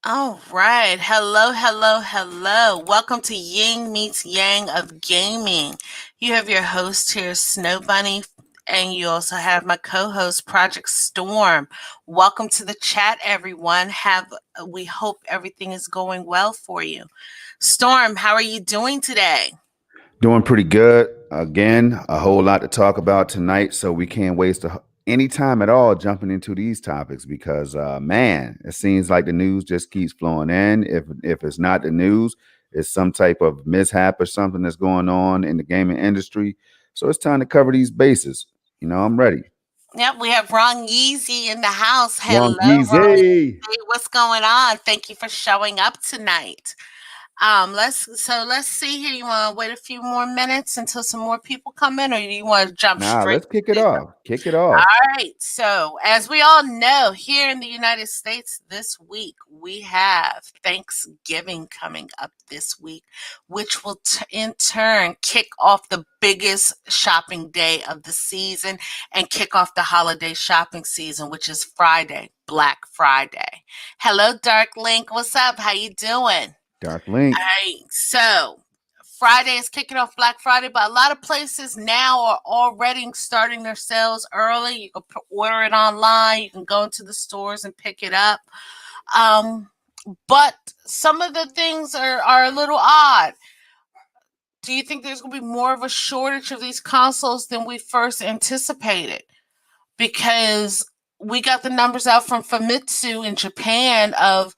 All right. Hello, hello, hello. Welcome to Ying Meets Yang of Gaming. You have your host here, Snow Bunny, and you also have my co-host, Project Storm. Welcome to the chat, everyone. We hope everything is going well for you. Storm, how are you doing today? Doing pretty good. Again, a whole lot to talk about tonight, so we can't waste any time at all jumping into these topics because, man, it seems like the news just keeps flowing in. If it's not the news, it's some type of mishap or something that's going on in the gaming industry. So it's time to cover these bases. I'm ready. Yep, we have Ron Yeezy in the house. Wrong Hello, Ron Yeezy. Yeezy. What's going on? Thank you for showing up tonight. Let's see here. You want to wait a few more minutes until some more people come in, or do you want to jump Nah, straight let's kick it to off. Kick it all off. right. So, as we all know, here in the United States this week, we have Thanksgiving coming up this week, which will in turn kick off the biggest shopping day of the season and kick off the holiday shopping season, which is Friday, Black Friday. Hello, Dark Link. What's up? How you doing? Dark All Link. right. So, Friday is kicking off Black Friday, but a lot of places now are already starting their sales early. You can order it online. You can go into the stores and pick it up. Um, but some of the things are a little odd. Do you think there's going to be more of a shortage of these consoles than we first anticipated? Because we got the numbers out from Famitsu in Japan of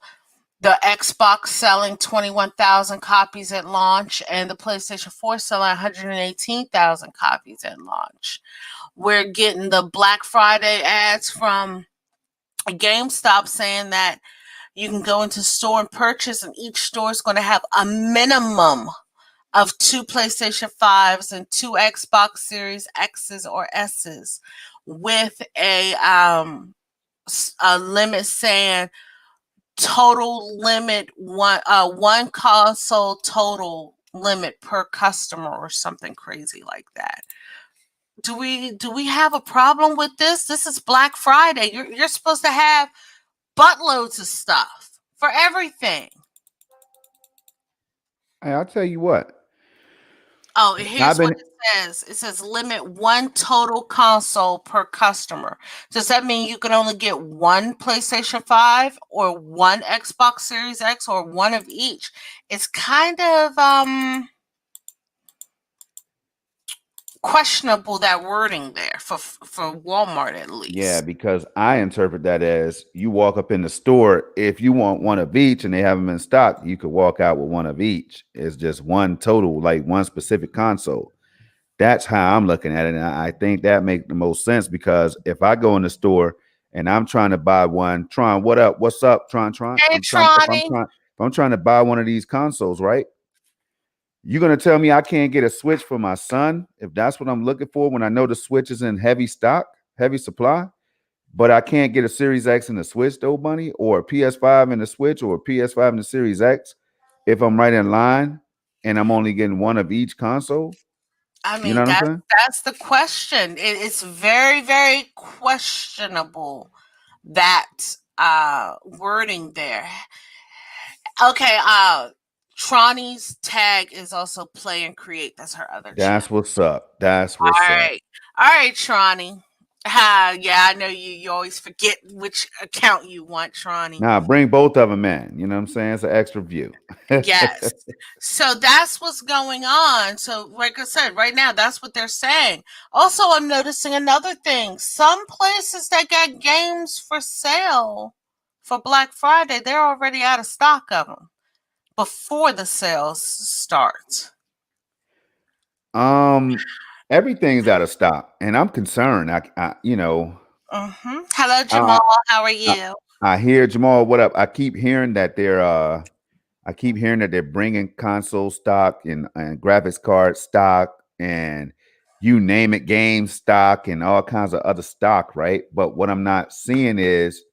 the Xbox selling 21,000 copies at launch and the PlayStation 4 selling 118,000 copies at launch. We're getting the Black Friday ads from GameStop saying that you can go into store and purchase, and each store is going to have a minimum of two PlayStation 5s and two Xbox Series X's or S's with a limit saying total limit one console total limit per customer or something crazy like that. Do we have a problem with this? This is Black Friday. You're supposed to have buttloads of stuff for everything. Hey, I'll tell you what. Oh, I've here's what been it says. It says limit one total console per customer. Does that mean you can only get one PlayStation 5 or one Xbox Series X or one of each? It's kind of questionable, that wording there for Walmart at Yeah, least. because I interpret that as you walk up in the store. If you want one of each and they have them in stock, you could walk out with one of each. It's just one total, like one specific console. That's how I'm looking at it. And I think that makes the most sense because if I go in the store and I'm trying to buy one, Tron, what up? What's up, Tron? Tron? Hey, Tronny. If I'm trying to buy one of these consoles, right? You're gonna tell me I can't get a Switch for my son if that's what I'm looking for when I know the Switch is in heavy stock, heavy supply, but I can't get a Series X in the Switch though, Bunny, or a PS5 in the Switch, or a PS5 in the Series X if I'm right in line and I'm only getting one of each console. I You know mean, what I'm that's saying? that's the question. It's very, very questionable, that wording there. Okay, Trani's tag is also play and create. That's her other channel. That's what's up. That's All what's up. right. All right, Trani. Yeah, I know you always forget which account you want, Trani. Now bring both of them in. You know what I'm saying? It's an extra view. Yes. So that's what's going on. So, like I said, right now, that's what they're saying. Also, I'm noticing another thing. Some places that got games for sale for Black Friday, they're already out of stock of them before the sales start. um, Everything's out of stock, and I'm concerned. Hello, I, Jamal. How are I, you? I hear Jamal. What up? I keep hearing that they're bringing console stock and graphics card stock and you name it, game stock and all kinds of other stock, right? But what I'm not seeing is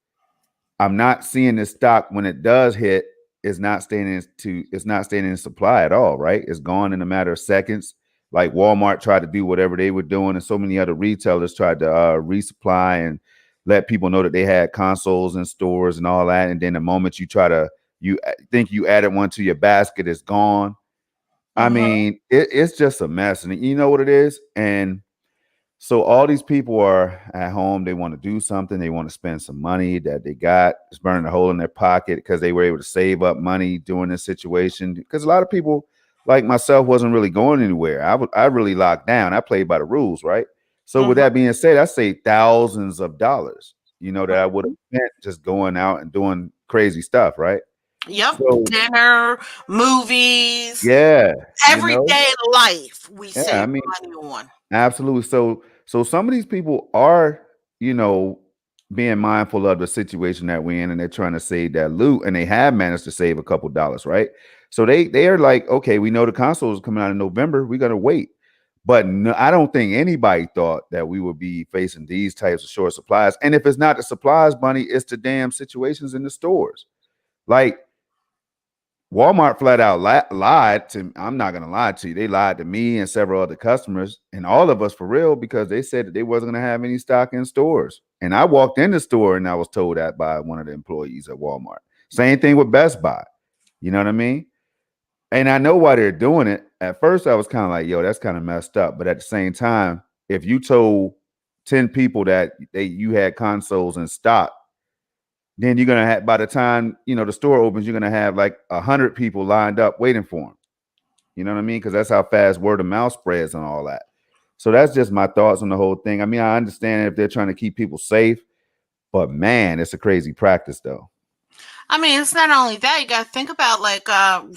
I'm not seeing the stock when it does hit. It's not staying in supply at all, right? It's gone in a matter of seconds. Like Walmart tried to do whatever they were doing, and so many other retailers tried to resupply and let people know that they had consoles in stores and all that. And then the moment you try to You think you added one to your basket, it's gone. I Mm-hmm. mean, it's just a mess. And you know what it is? And so all these people are at home. They want to do something. They want to spend some money that they got. It's burning a hole in their pocket because they were able to save up money during this situation. Because a lot of people, like myself, wasn't really going anywhere. I really locked down. I played by the rules, right? So with Mm-hmm. that being said, I saved thousands of dollars. That I would have spent just going out and doing crazy stuff, right? Yep. So Dinner, movies, yeah, everyday life we yeah. I save mean, money on. absolutely. So some of these people are, you know, being mindful of the situation that we're in, and they're trying to save that loot, and they have managed to save a couple dollars, right? So they are like, okay, we know the console is coming out in November, we're gonna wait. But no, I don't think anybody thought that we would be facing these types of short supplies. And if it's not the supplies, Bunny, it's the damn situations in the stores. Like Walmart flat out lied to. I'm not gonna lie to you. They lied to me and several other customers and all of us for real because they said that they wasn't gonna have any stock in stores. And I walked in the store and I was told that by one of the employees at Walmart. Same thing with Best Buy. You know what I mean? And I know why they're doing it. At first, I was kind of like, "Yo, that's kind of messed up." But at the same time, if you told 10 people that you had consoles in stock, then you're gonna have, by the time the store opens, you're gonna have like 100 people lined up waiting for them. You know what I mean? Because that's how fast word of mouth spreads and all that. So that's just my thoughts on the whole thing. I mean, I understand if they're trying to keep people safe, but man, it's a crazy practice though. I mean, it's not only that. You got to think about like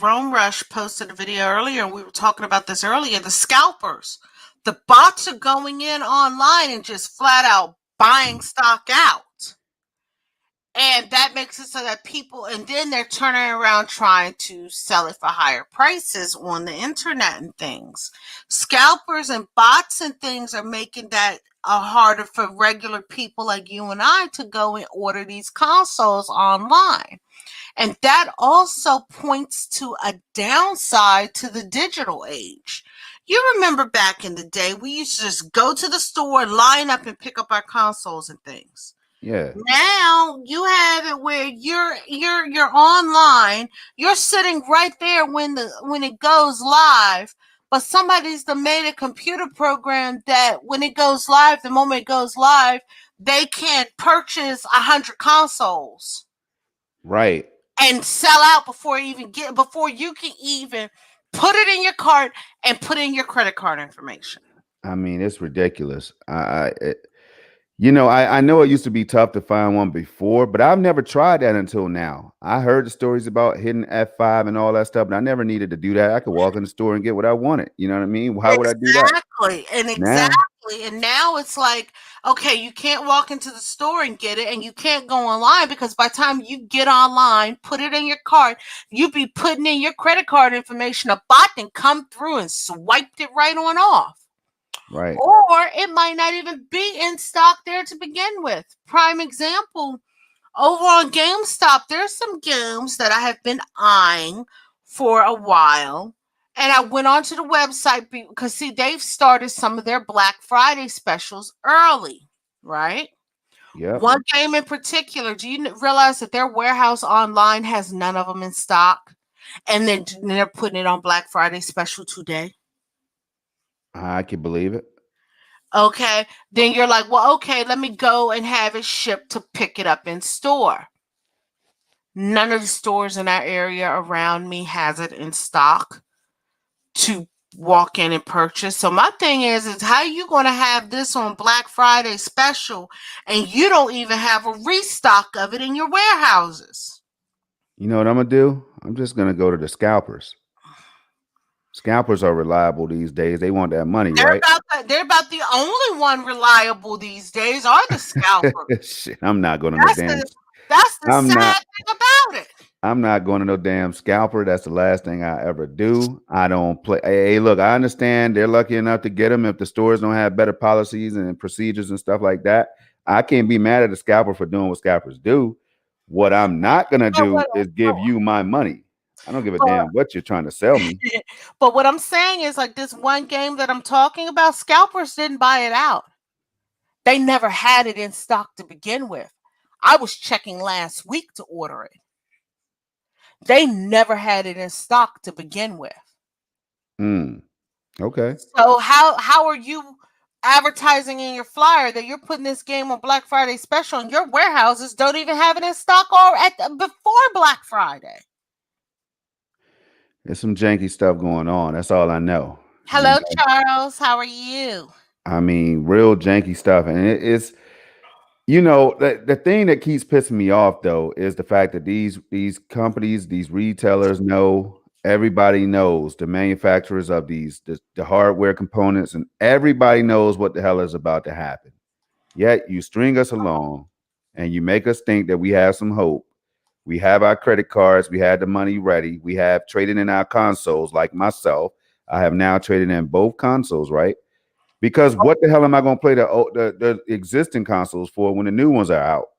Rome Rush posted a video earlier, and we were talking about this earlier. The scalpers, the bots are going in online and just flat out buying stock out. And that makes it so that people, and then they're turning around trying to sell it for higher prices on the internet and things. Scalpers and bots and things are making that harder for regular people like you and I to go and order these consoles online. And that also points to a downside to the digital age. You remember back in the day, we used to just go to the store, line up, and pick up our consoles and things. Yeah. Now you have it where you're online, you're sitting right there when it goes live, but somebody's made a computer program that when it goes live, the moment it goes live, they can purchase 100 consoles Right. and sell out before you can even put it in your cart and put in your credit card information. I mean, it's ridiculous. I know it used to be tough to find one before, but I've never tried that until now. I heard the stories about hitting F5 and all that stuff, but I never needed to do that. I could walk in the store and get what I wanted. You know what I mean? Why would I do that Exactly. And now? exactly. And now it's like, okay, you can't walk into the store and get it, and you can't go online because by the time you get online, put it in your cart, you be putting in your credit card information, a bot can come through and swiped it right on off. Right. Or it might not even be in stock there to begin with. Prime example, over on GameStop, there's some games that I have been eyeing for a while. And I went onto the website because, see, they've started some of their Black Friday specials early, right? Yep. One game in particular, do you realize that their warehouse online has none of them in stock? And then they're putting it on Black Friday special today. I can believe it. Okay. Then you're like, well, okay, let me go and have it shipped to pick it up in store. None of the stores in our area around me has it in stock to walk in and purchase. So my thing is how are you going to have this on Black Friday special and you don't even have a restock of it in your warehouses? You know what I'm gonna do? I'm just gonna go to the scalpers. Scalpers are reliable these days. They want that money, right? They're about the only one reliable these days are the scalpers. Shit, I'm not going to no That's damn. the that's the I'm sad not. thing about it. I'm not going to no damn scalper. That's the last thing I ever do. I don't play. Hey, look, I understand they're lucky enough to get them if the stores don't have better policies and procedures and stuff like that. I can't be mad at the scalper for doing what scalpers do. What I'm not gonna But do what is give you my money. I don't give a but damn what you're trying to sell me. but what I'm saying is like this one game that I'm talking about, scalpers didn't buy it out. They never had it in stock to begin with. I was checking last week to order it. They never had it in stock to begin with. Mm, okay. So how are you advertising in your flyer that you're putting this game on Black Friday special and your warehouses don't even have it in stock or before Black Friday? There's some janky stuff going on. That's all I know. Hello, Charles. How are you? I mean, real janky stuff, and it's the thing that keeps pissing me off though is the fact that these companies, these retailers know, everybody knows, the manufacturers of the hardware components, and everybody knows what the hell is about to happen. Yet you string us along and you make us think that we have some hope. We have our credit cards, we had the money ready, we have traded in our consoles, like myself. I have now traded in both consoles, right? Because what the hell am I going to play the existing consoles for when the new ones are out?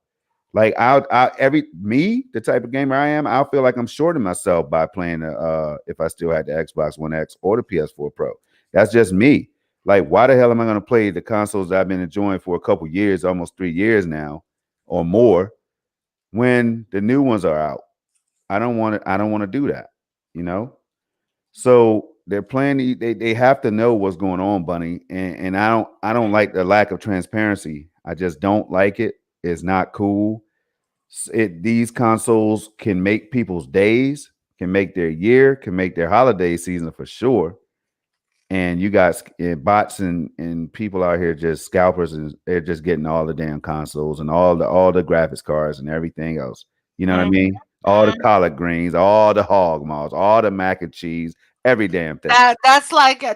Like the type of gamer I am, I'll feel like I'm shorting myself by playing if I still had the Xbox One X or the PS4 Pro. That's just me. Like, why the hell am I going to play the consoles that I've been enjoying for a couple years, almost 3 years now, or more, when the new ones are out? I don't want to. I don't want to do that. You know. So they're playing. They have to know what's going on, Bunny. And I don't like the lack of transparency. I just don't like it. It's not cool. These consoles can make people's days, can make their year, can make their holiday season for sure. And you got bots and people out here just scalpers, and they're just getting all the damn consoles and all the graphics cards and everything else. You know what I mean? All the collard greens, all the hog maws, all the mac and cheese, every damn thing. That's like the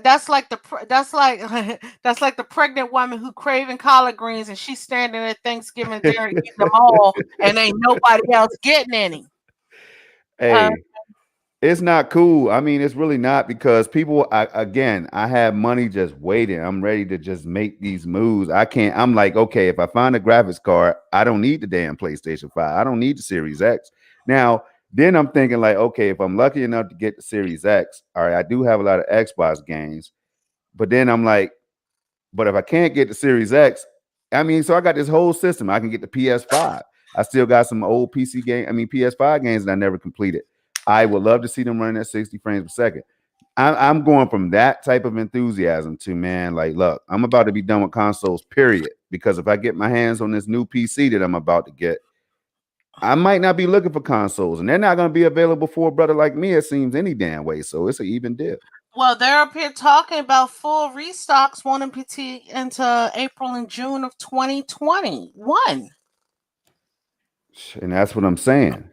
pregnant woman who craving collard greens and she's standing at Thanksgiving dinner eating them all and ain't nobody else getting any. Hey, it's not cool. I mean, it's really not, because I have money just waiting. I'm ready to just make these moves. I can't. I'm like, okay, if I find a graphics card, I don't need the damn PlayStation 5. I don't need the Series X. Now, then I'm thinking like, okay, if I'm lucky enough to get the Series X, all right, I do have a lot of Xbox games. But then I'm like, but if I can't get the Series X, I mean, so I got this whole system. I can get the PS5. I still got some old PS5 games that I never completed. I would love to see them running at 60 frames per second. I'm going from that type of enthusiasm to, man, like, look, I'm about to be done with consoles, period. Because if I get my hands on this new PC that I'm about to get, I might not be looking for consoles, and they're not going to be available for a brother like me, it seems, any damn way. So it's an even deal. Well, they're up here talking about full restocks won't be into April and June of 2021. And that's what I'm saying.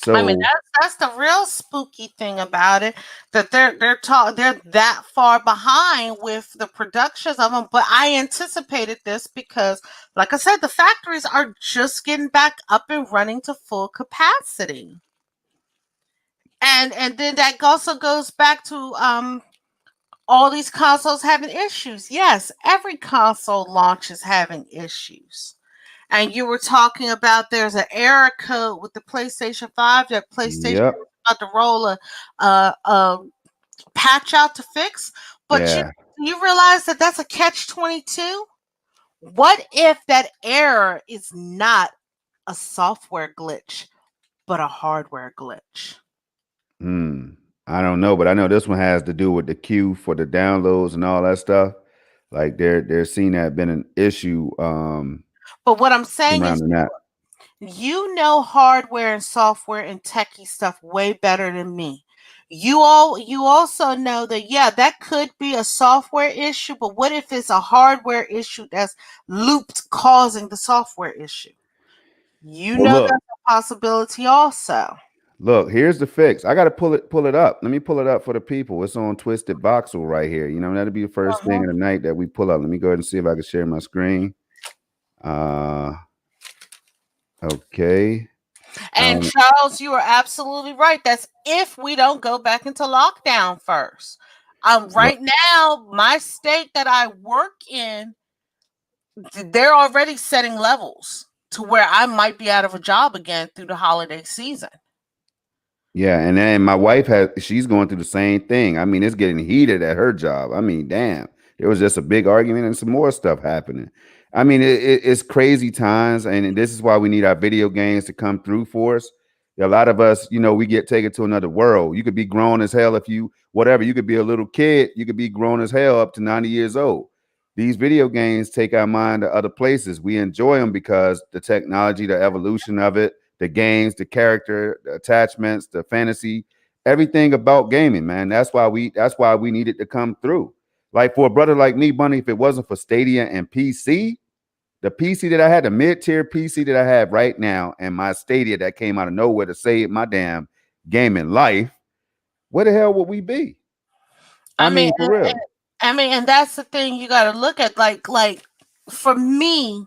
I mean, So that's the real spooky thing about it, that they're that far behind with the productions of them. But I anticipated this because, like I said, the factories are just getting back up and running to full capacity, and then that also goes back to all these consoles having issues. Yes, every console launch is having issues. And you were talking about there's an error code with the PlayStation 5 that PlayStation yep. is about to roll a patch out to fix. But Yeah. you realize that that's a catch 22? What if that error is not a software glitch, but a hardware glitch? I don't know, but I know this one has to do with the queue for the downloads and all that stuff. Like they're seeing that been an issue But what I'm saying is, surrounding that. you know hardware and software and techie stuff way better than me. You also know that, yeah, that could be a software issue, but what if it's a hardware issue that's looped causing the software issue? You Well, know look, that's a possibility also. here's the fix. I gotta pull it up. Let me pull it up for the people. It's on Twisted Voxel right here. That'll be the first thing of the night that we pull up. Let me go ahead and see if I can share my screen. Okay. And Charles, you are absolutely right. That's if we don't go back into lockdown first. Right now, my state that I work in, they're already setting levels to where I might be out of a job again through the holiday season. Yeah, and then my wife she's going through the same thing. I mean, it's getting heated at her job. I mean, damn. There was just a big argument and some more stuff happening. I mean, it's crazy times, and this is why we need our video games to come through for us. A lot of us, we get taken to another world. You could be grown as hell if you whatever. You could be a little kid. You could be grown as hell up to 90 years old. These video games take our mind to other places. We enjoy them because the technology, the evolution of it, the games, the character, the attachments, the fantasy, everything about gaming, man. That's why we needed to come through. Like for a brother like me, Bunny, if it wasn't for Stadia and PC, the PC that I had, the mid-tier PC that I have right now, and my Stadia that came out of nowhere to save my damn gaming life, where the hell would we be? I I mean, mean, for real. and that's the thing you got to look at. Like for me,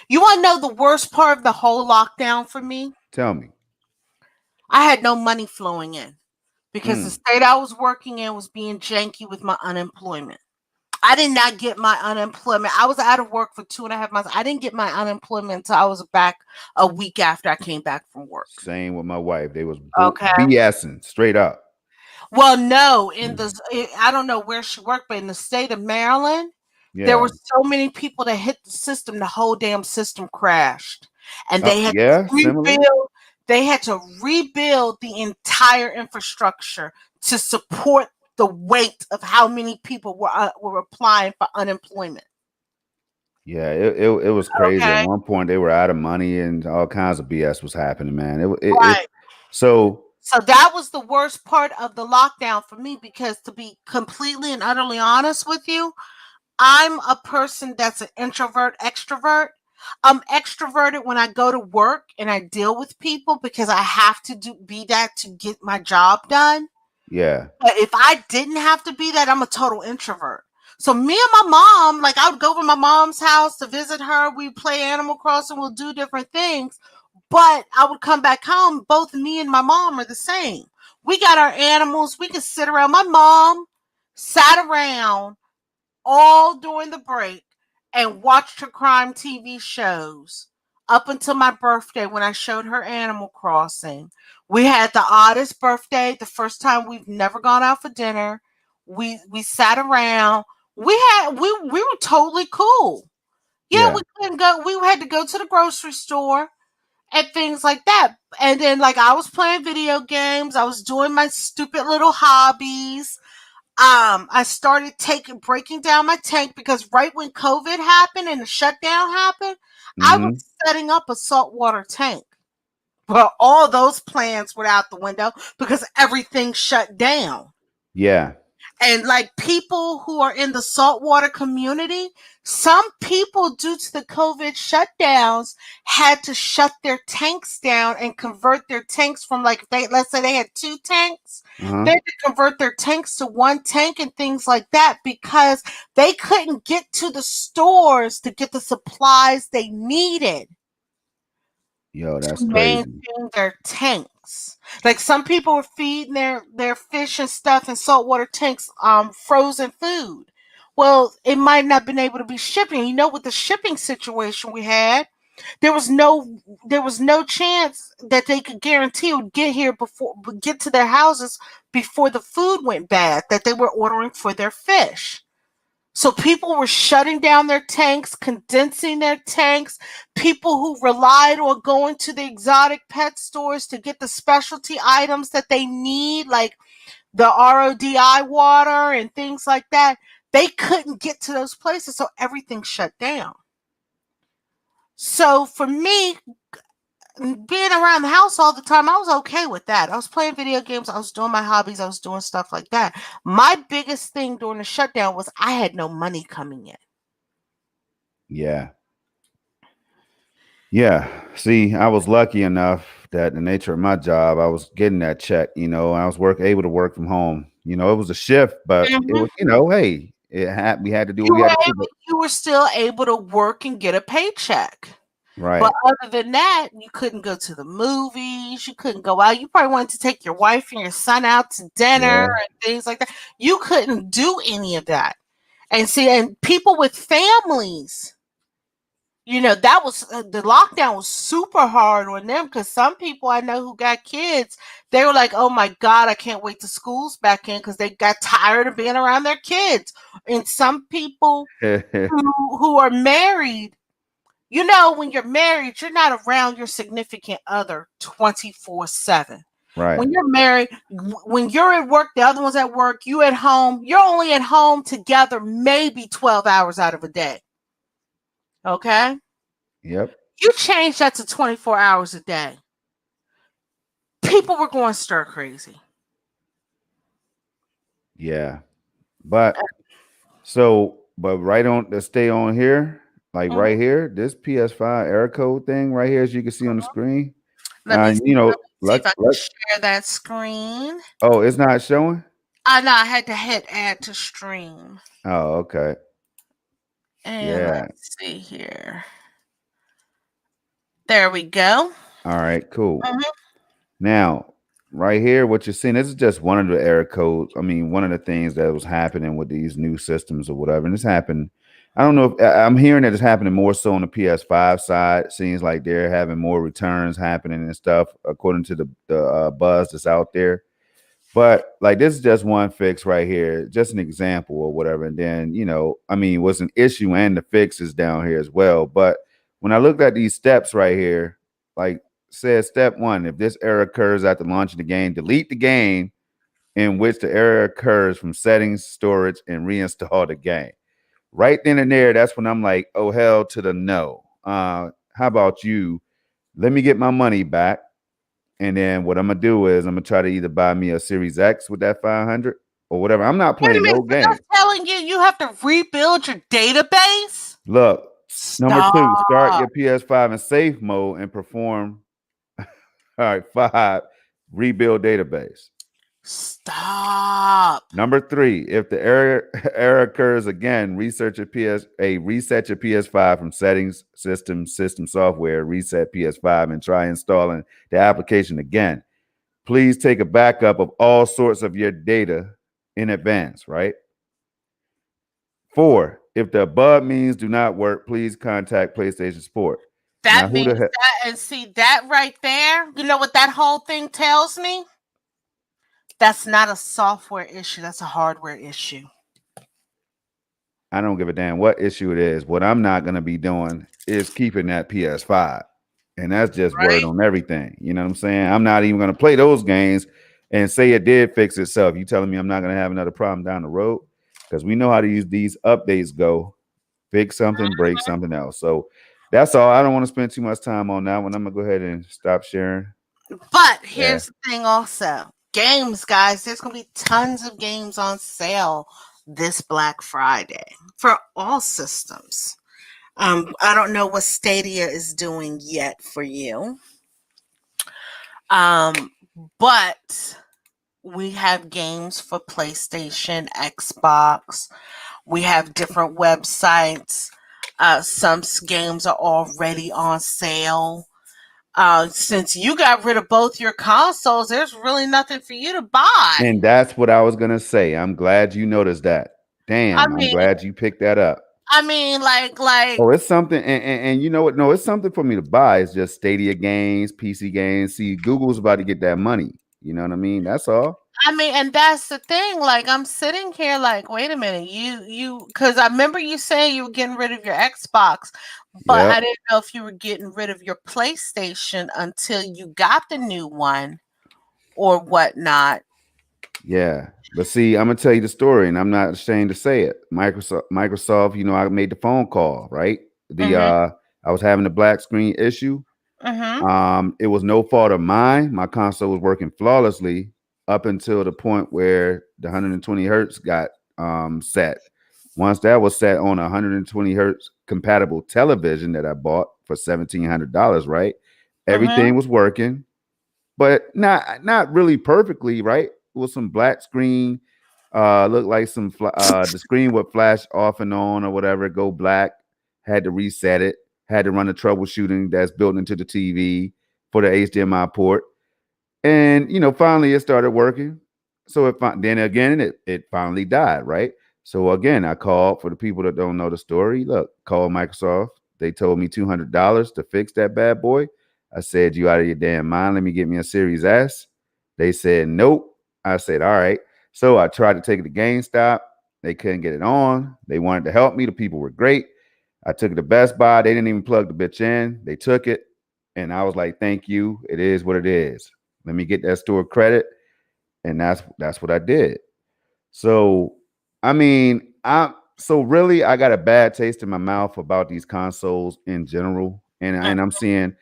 you want to know the worst part of the whole lockdown for me? Tell me. I had no money flowing in because the Mm, state I was working in was being janky with my unemployment. I did not get my unemployment. I was out of work for 2.5 months. I didn't get my unemployment until I was back a week after I came back from work. same with my wife. They was Okay. BSing straight up. Well, no, I don't know where she worked, but in the state of Maryland, there Yeah. were so many people that hit the system, the whole damn system crashed. And Yeah, similar. they had to rebuild the entire infrastructure to support the weight of how many people were applying for unemployment. Yeah, it was crazy. At Okay. one point, they were out of money and all kinds of BS was happening, man. It Right. so So that was the worst part of the lockdown for me because to be completely and utterly honest with you, I'm a person that's an introvert, extrovert. I'm extroverted when I go to work and I deal with people because I have to be that to get my job done. yeah. But if I didn't have to be that, I'm a total introvert. So me and my mom, like I would go over to my mom's house to visit her. We play Animal Crossing. We'll do different things. But I would come back home. Both me and my mom are the same. We got our animals. We could sit around. My mom sat around all during the break and watched her crime TV shows up until my birthday when I showed her Animal Crossing. We had the oddest birthday, the first time we've never gone out for dinner. We sat around. We were totally cool. Yeah, Yeah. we couldn't go. We had to go to the grocery store and things like that. And then like I was playing video games. I was doing my stupid little hobbies. I started breaking down my tank because right when COVID happened and the shutdown happened, I was Hmm. setting up a saltwater tank. Well, all those plans were out the window because everything shut down. Yeah. And like people who are in the saltwater community, some people, due to the COVID shutdowns, had to shut their tanks down and convert their tanks from like, let's say they had 2 tanks, they Uh-huh. had to convert their tanks to 1 tank and things like that because they couldn't get to the stores to get the supplies they needed Yo, to that's crazy. maintain their tanks. Like some people were feeding their fish and stuff in saltwater tanks, frozen food. Well, it might not have been able to be shipping. You know, with the shipping situation we had, there was no chance that they could guarantee it would get to their houses before the food went bad that they were ordering for their fish. So people were shutting down their tanks, condensing their tanks. People who relied on going to the exotic pet stores to get the specialty items that they need, like the RODI water and things like that, they couldn't get to those places. So everything shut down. So for me, being around the house all the time, I was okay with that. I was playing video games, I was doing my hobbies, I was doing stuff like that. My biggest thing during the shutdown was I had no money coming in. Yeah. Yeah. See, I was lucky enough that the nature of my job, I was getting that check, I was able to work from home. It was a shift, but it Mhm. was, hey, we had to do what You we were had to do. able you were still able to work and get a paycheck. But Right. other than that, you couldn't go to the movies, you couldn't go out. You probably wanted to take your wife and your son out to dinner Yeah. and things like that. You couldn't do any of that. And see, and people with families, that was the lockdown was super hard on them because some people I know who got kids, they were like, "Oh my God, I can't wait to school's back in," because they got tired of being around their kids. And some people who are married, You know, when you're married, you're not around your significant other 24/7. Right. When you're married, when you're at work, the other one's at work, you at home, you're only at home together maybe 12 hours out of a day. Okay? Yep. You change that to 24 hours a day. People were going stir crazy. Yeah. But but right on to stay on here, like Mhm, right here, this PS5 error code thing right here, as you can see on the mhm. screen. Let me You know, let me see if I can share that screen. oh, it's not showing. I know I had to hit add to stream. Oh, okay. And Yeah. let's see here. There we go. All right. Cool. Mhm. Now, right here, what you're seeing, this is just one of the error codes. I mean, one of the things that was happening with these new systems or whatever. And this happened. I don't know if I'm hearing that it's happening more so on the PS5 side. It seems like they're having more returns happening and stuff, according to the buzz that's out there. But like this is just one fix right here, just an example or whatever. And then, I mean, was an issue and the fix is down here as well. But when I looked at these steps right here, like says step one, if this error occurs after launching the game, delete the game in which the error occurs from settings, storage, and reinstall the game. Right then and there, that's when I'm like, oh hell to the no. How about you? Let me get my money back. And then what I'm gonna do is I'm gonna try to either buy me a Series X with that 500 or whatever. I'm not Wait a playing minute, no so they're game. telling you have to rebuild your database? Look, number two, start Stop. your PS5 in safe mode and perform. All right, five, rebuild database. Stop. Number three, if the error error occurs again, reset your PS5 from settings, system software, reset PS5, and try installing the application again. Please take a backup of all sorts of your data in advance, right? Four, if the above means do not work, please contact PlayStation Support. Now, That who means the heck? that, and see that right there, you know what that whole thing tells me? That's not a software issue, that's a hardware issue. I don't give a damn what issue it is. What I'm not going to be doing is keeping that PS5. And that's just word Right? on everything. You know what I'm saying? I'm not even going to play those games and say it did fix itself. You telling me I'm not going to have another problem down the road? Because we know how to use these updates go. Fix something, break something else. So that's all. I don't want to spend too much time on that one. I'm going to go ahead and stop sharing. But Yeah. here's the thing also. Games, guys, there's going to be tons of games on sale this Black Friday for all systems. I don't know what Stadia is doing yet for you. Um, but we have games for PlayStation, Xbox. We have different websites. Some games are already on sale. Since you got rid of both your consoles, there's really nothing for you to buy. And that's what I was going to say. I'm glad you noticed that. I Damn, I'm mean, glad you picked that up. like Oh, it's something, and you know what? No, it's something for me to buy. It's just Stadia games, PC games. See, Google's about to get that money. You know what I mean? That's all. and that's the thing. Like, I'm sitting here, like, wait a minute, because I remember you saying you were getting rid of your Xbox, but I Yep. didn't know if you were getting rid of your PlayStation until you got the new one or whatnot. Yeah. But see, I'm gonna tell you the story, and I'm not ashamed to say it. Microsoft, I made the phone call, right? The Mm-hmm. I was having a black screen issue. Mm-hmm. It was no fault of mine. My console was working flawlessly up until the point where the 120 hertz got set. Once that was set on a 120 hertz compatible television that I bought for $1,700, right? Mm-hmm. Everything was working, but not really perfectly, right? It was some black screen, looked like the screen would flash off and on or whatever, go black. Had to reset it. Had to run the troubleshooting that's built into the TV for the HDMI port, and finally it started working. So then again it finally died, right? So again, I called. For the people that don't know the story, look, call Microsoft. They told me $200 to fix that bad boy. I said, you out of your damn mind? Let me get me a Series S. They said nope. I said, all right. So I tried to take it to GameStop. They couldn't get it on. They wanted to help me. The people were great. I took it to Best Buy. They didn't even plug the bitch in. They took it, and I was like, "Thank you. It is what it is. Let me get that store credit," and that's what I did. So, I mean, I got a bad taste in my mouth about these consoles in general, and I'm seeing,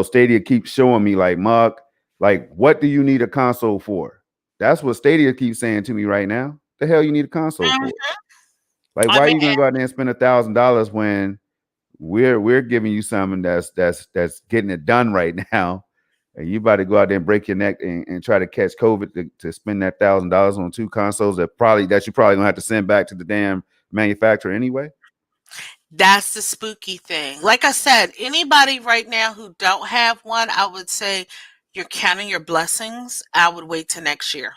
Stadia keeps showing me like, Mug, like, what do you need a console for? That's what Stadia keeps saying to me right now. The hell you need a console Mhm. for? Like, I why are mean, you gonna go out there and spend $1,000 when we're giving you something that's getting it done right now, and you about to go out there and break your neck and try to catch COVID to spend that $1,000 on two consoles that you probably gonna have to send back to the damn manufacturer anyway. that's the spooky thing. Like I said, anybody right now who don't have one, I would say you're counting your blessings. I would wait till next year.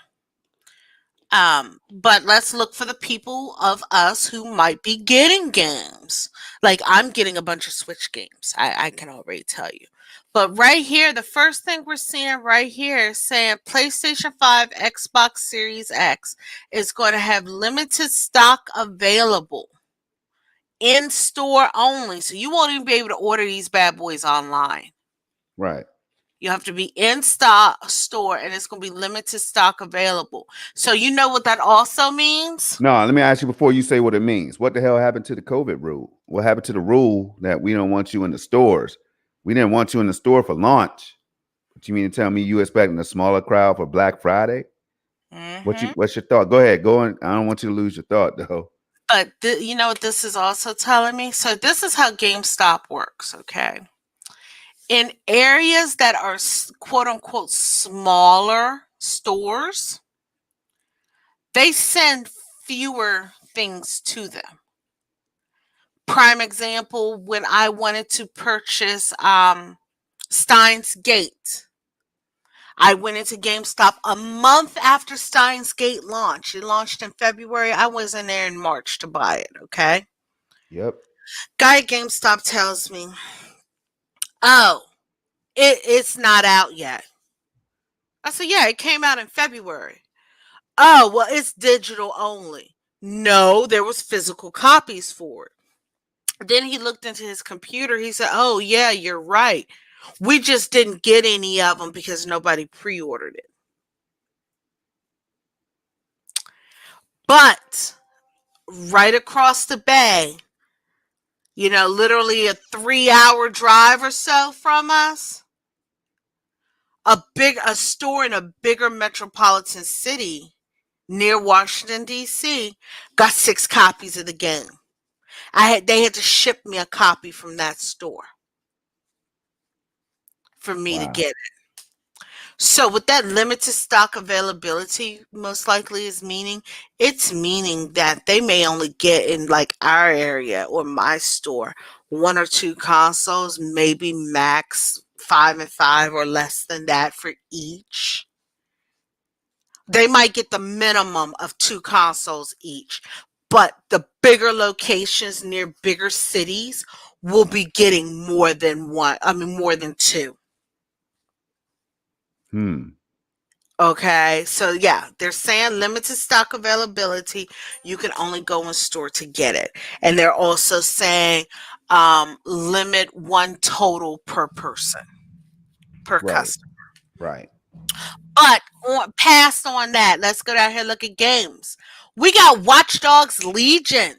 But let's look for the people of us who might be getting games. Like I'm getting a bunch of Switch games. I can already tell you. But right here, the first thing we're seeing right here is saying PlayStation 5, Xbox Series X is going to have limited stock available in store only. So you won't even be able to order these bad boys online. Right. You have to be in stock store and it's going to be limited stock available. So you know what that also means? No, let me ask you before you say what it means. What the hell happened to the COVID rule? What happened to the rule that we don't want you in the stores? We didn't want you in the store for launch. But you mean to tell me you expecting a smaller crowd for Black Friday? Mhm. What's your thought? Go ahead. Go on. I don't want you to lose your thought though. But you know what this is also telling me? So this is how GameStop works, okay? In areas that are quote unquote smaller stores, they send fewer things to them. Prime example, when I wanted to purchase Steins Gate, I went into GameStop a month after Steins Gate launched. It launched in February. I was in there in March to buy it, okay? Yep. Guy at GameStop tells me, "Oh, it's not out yet." I said, "Yeah, it came out in February." "Oh, well, it's digital only." No, there was physical copies for it. Then he looked into his computer. He said, "Oh, yeah, you're right. We just didn't get any of them because nobody pre-ordered it." But right across the bay, literally a 3-hour drive or so from us, a store in a bigger metropolitan city near Washington D.C. got 6 copies of the game. They had to ship me a copy from that store for me to Wow. get it. So with that limited stock availability, most likely it's meaning that they may only get in like our area or my store 1 or 2 consoles, maybe max 5 and 5 or less than that for each. They might get the minimum of 2 consoles each, but the bigger locations near bigger cities will be getting more than one. I mean, more than two. Hmm. Okay, so yeah, they're saying limited stock availability. You can only go in store to get it, and they're also saying limit one total per person per Right. customer. Right. But past on that, let's go down here and look at games. We got Watch Dogs Legion,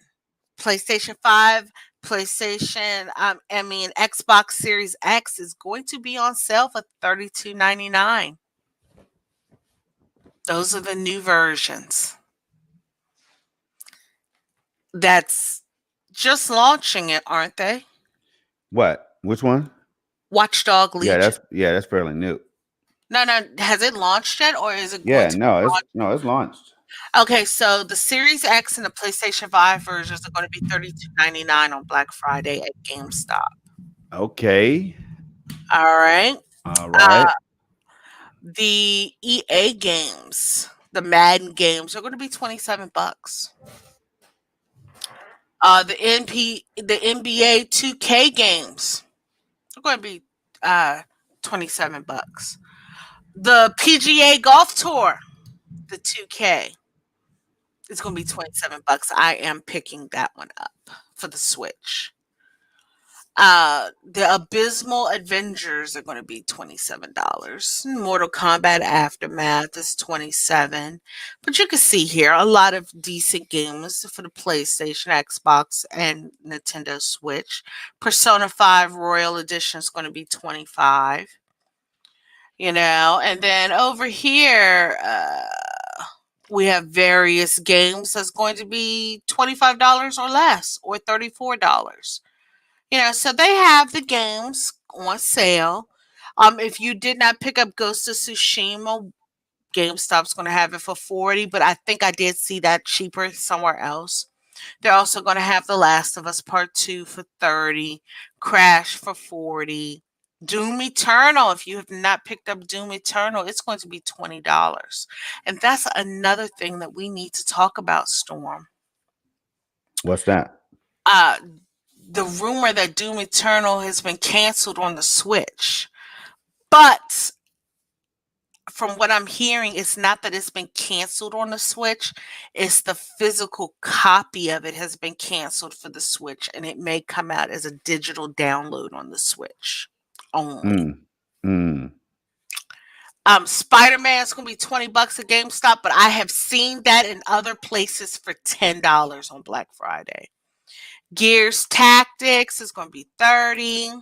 PlayStation 5, Xbox Series X is going to be on sale for $32.99. Those are the new versions. That's just launching it, aren't they? What? Which one? Watchdog Legion. That's fairly new. No, no, has it launched yet or is it going Yeah, to no, launch? it's launched. Okay, so the Series X and the PlayStation 5 versions are going to be $32.99 on Black Friday at GameStop. Okay. All right. All Uh, right. the EA games, the Madden games are going to be 27 bucks. The NBA 2K games are going to be 27 bucks. The PGA Golf Tour, the 2K, is going to be 27 bucks. I am picking that one up for the Switch. The Abysmal Adventures are going to be $27. Mortal Kombat Aftermath is 27. But you can see here a lot of decent games for the PlayStation, Xbox, and Nintendo Switch. Persona 5 Royal Edition is going to be 25. And then over here, we have various games that's going to be $25 or less, or $34. So they have the games on sale. If you did not pick up Ghost of Tsushima, GameStop's going to have it for 40, but I think I did see that cheaper somewhere else. They're also going to have The Last of Us Part 2 for 30, Crash for 40, Doom Eternal. If you have not picked up Doom Eternal, it's going to be $20. And that's another thing that we need to talk about, Storm. What's that? Uh the rumor that Doom Eternal has been canceled on the Switch. But from what I'm hearing, it's not that it's been canceled on the Switch, it's the physical copy of it has been canceled for the Switch, and it may come out as a digital download on the Switch only. Mm. Mm. Spider-Man is going to be $20 at GameStop, but I have seen that in other places for $10 on Black Friday. Gears Tactics is going to be 30.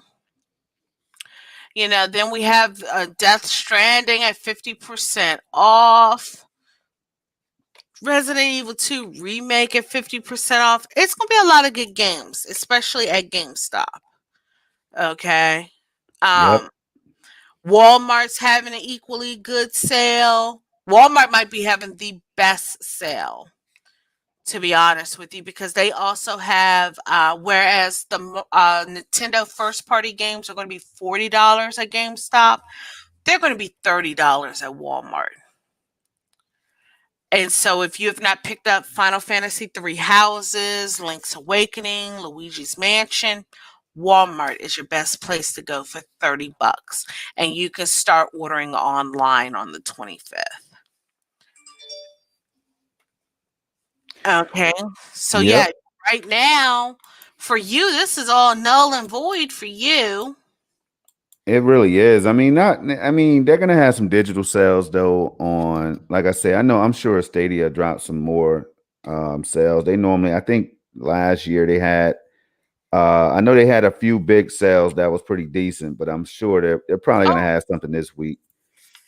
Then we have Death Stranding at 50% off. Resident Evil 2 Remake at 50% off. It's going to be a lot of good games, especially at GameStop. Okay. Um, Yep. Walmart's having an equally good sale. Walmart might be having the best sale, to be honest with you, because they also have, whereas the Nintendo first party games are going to be $40 at GameStop, they're going to be $30 at Walmart. And so if you have not picked up Final Fantasy Three Houses, Link's Awakening, Luigi's Mansion, Walmart is your best place to go for $30. And you can start ordering online on the 25th. Okay. So yeah, Yep. right now, for you, this is all null and void for you. It really is. I mean, not. I mean, they're gonna have some digital sales though. On, like I say, I know. I'm sure Stadia dropped some more sales. They normally, I think, last year they had. I know they had a few big sales that was pretty decent, but I'm sure they're probably gonna Oh, have something this week.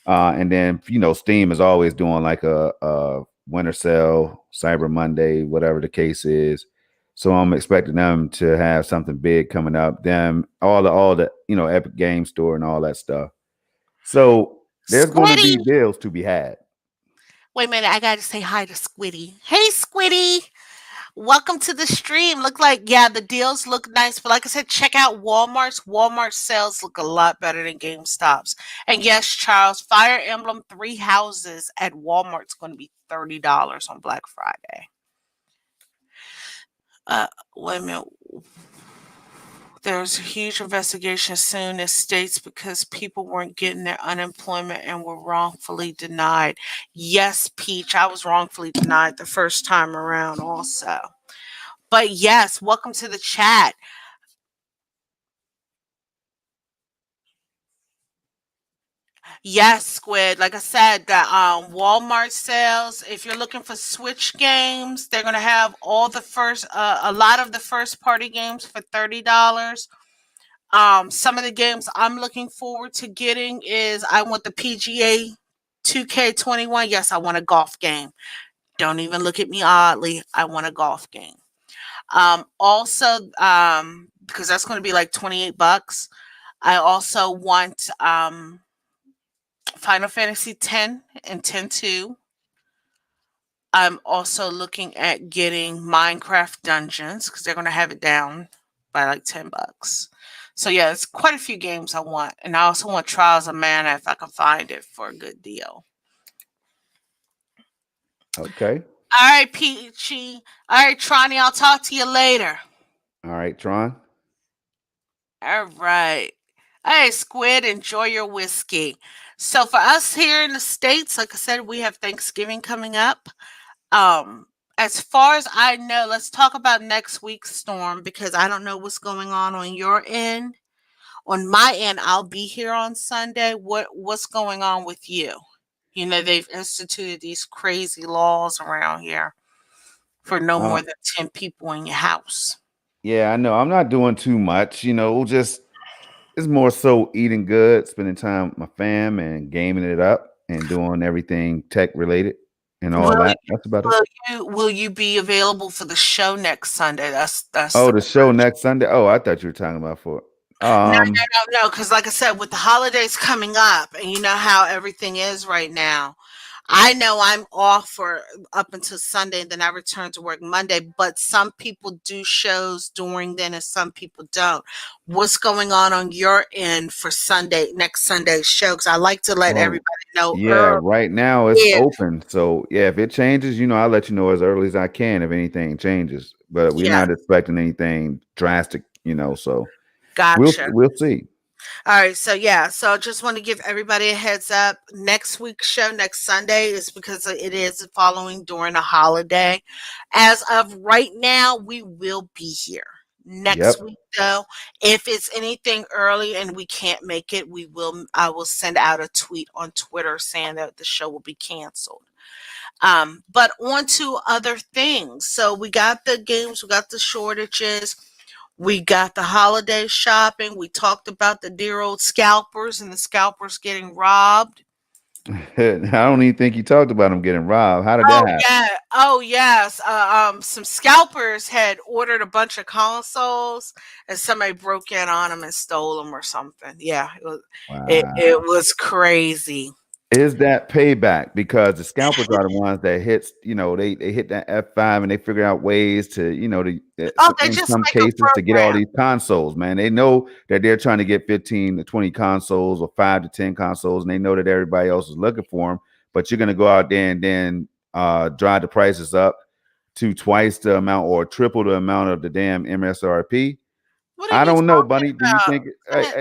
And then Steam is always doing like a winter sale, Cyber Monday, whatever the case is. So I'm expecting them to have something big coming up. Them all the Epic Game Store and all that stuff. So there's going to Squiddy. be deals to be had. Wait a minute, I got to say hi to Squiddy. Hey, Squiddy. Welcome to the stream. Look like, yeah, the deals look nice, but like I said, check out Walmart's. Walmart sales look a lot better than GameStop's. And yes, Charles, Fire Emblem Three Houses at Walmart's going to be $30 on Black Friday. Uh, Wait a minute. There's a huge investigation soon in states because people weren't getting their unemployment and were wrongfully denied. Yes, Peach, I was wrongfully denied the first time around also. But yes, welcome to the chat. Yes, Squid. Like I said, the Walmart sales. If you're looking for Switch games, they're gonna have a lot of the first party games for $30. Some of the games I'm looking forward to getting is I want the PGA 2K21. Yes, I want a golf game. Don't even look at me oddly. I want a golf game. Also, because that's going to be like $28. I also want Final Fantasy 10 and 10-2. I'm also looking at getting Minecraft Dungeons because they're going to have it down by like $10. So yeah, it's quite a few games I want, and I also want Trials of Mana if I can find it for a good deal. Okay. All right, Peachy. All right, Tronny. I'll talk to you later. All right, Tron. All right. Hey, Squid, enjoy your whiskey. So for us here in the States, like I said, we have Thanksgiving coming up. Um, As far as I know, let's talk about next week's storm because I don't know what's going on your end. On my end, I'll be here on Sunday. What's going on with you? You know, they've instituted these crazy laws around here for no more Um, than 10 people in your house. yeah, I know. I'm not doing too much. Just it's more so eating good, spending time with my fam, and gaming it up, and doing everything tech related and all Will that. you, That's about it. will you be available for the show next Sunday? That's Oh, the the show question. next Sunday. Oh, I thought you were talking about for. No, Um, no, no, because like I said, with the holidays coming up, and you know how everything is right now, I know I'm off for up until Sunday, and then I return to work Monday. But some people do shows during then, and some people don't. What's going on your end for Sunday, next Sunday's show? Because I like to let well, everybody know yeah, early. right now it's Yeah, open. So yeah, if it changes, I'll let you know as early as I can if anything changes. But we're yeah, not expecting anything drastic, so we'll gotcha. we'll see. All right, so yeah, so I just want to give everybody a heads up. Next week's show, next Sunday, is because it is following during a holiday. As of right now, we will be here. Next Yep. week, though, if it's anything early and we can't make it, I will send out a tweet on Twitter saying that the show will be canceled. But on to other things. So we got the games, we got the shortages. We got the holiday shopping. We talked about the dear old scalpers and the scalpers getting robbed. I don't even think you talked about him getting robbed. How did that Oh happen? yeah. Oh yes. Some scalpers had ordered a bunch of consoles, and somebody broke in on them and stole them or something. Yeah, it Wow. was crazy. Is that payback? Because the scalpers are the ones that hits, they hit that F5 and they figure out ways to, Oh, they in just some like a cases to get all program. these consoles, man. They know that they're trying to get 15 to 20 consoles or 5 to 10 consoles, and they know that everybody else is looking for them. But you're going to go out there and then drive the prices up to twice the amount or triple the amount of the damn MSRP. What are I you don't know, talking Bunny. Do you about? think Ten,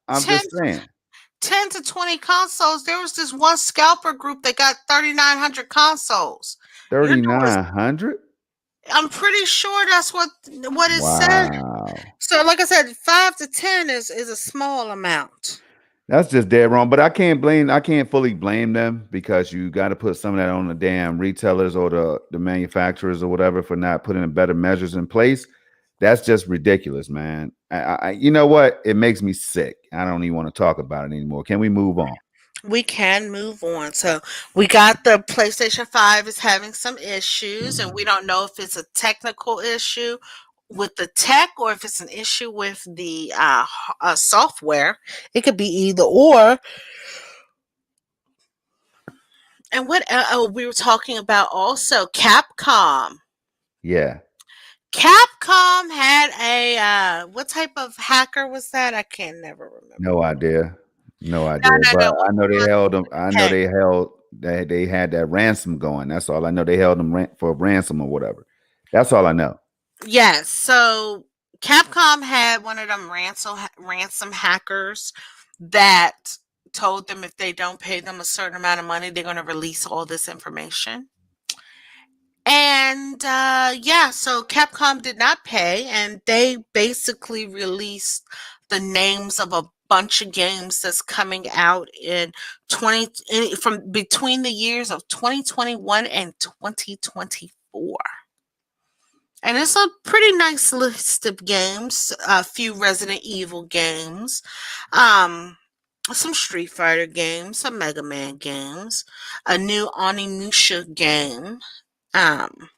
I'm 10 just saying 10 to 20 consoles. There was this one scalper group that got 3,900 consoles. You know, 3,900? I'm pretty sure that's what it said. Wow. So, like I said, 5 to 10 is a small amount. That's just dead wrong. But I can't fully blame them because you got to put some of that on the damn retailers or the manufacturers or whatever for not putting better measures in place. That's just ridiculous, man. You know what? It makes me sick. I don't even want to talk about it anymore. Can we move on? We can move on. So we got the PlayStation 5 is having some issues, and we don't know if it's a technical issue with the tech or if it's an issue with the software. It could be either or. And what we were talking about also, Capcom. Yeah. Capcom had a what type of hacker was that? I can never remember. No idea. No No, idea. no, But no. I know they held them. I know Okay. they held that they had that ransom going. That's all I know. They held them for ransom or whatever. That's all I know. Yes. So Capcom had one of them ransom hackers that told them if they don't pay them a certain amount of money, they're going to release all this information. And yeah, so Capcom did not pay, and they basically released the names of a bunch of games that's coming out in 20 from between the years of 2021 and 2024. And it's a pretty nice list of games. A few Resident Evil games, um, some Street Fighter games, some Mega Man games, a new Onimusha game. Um,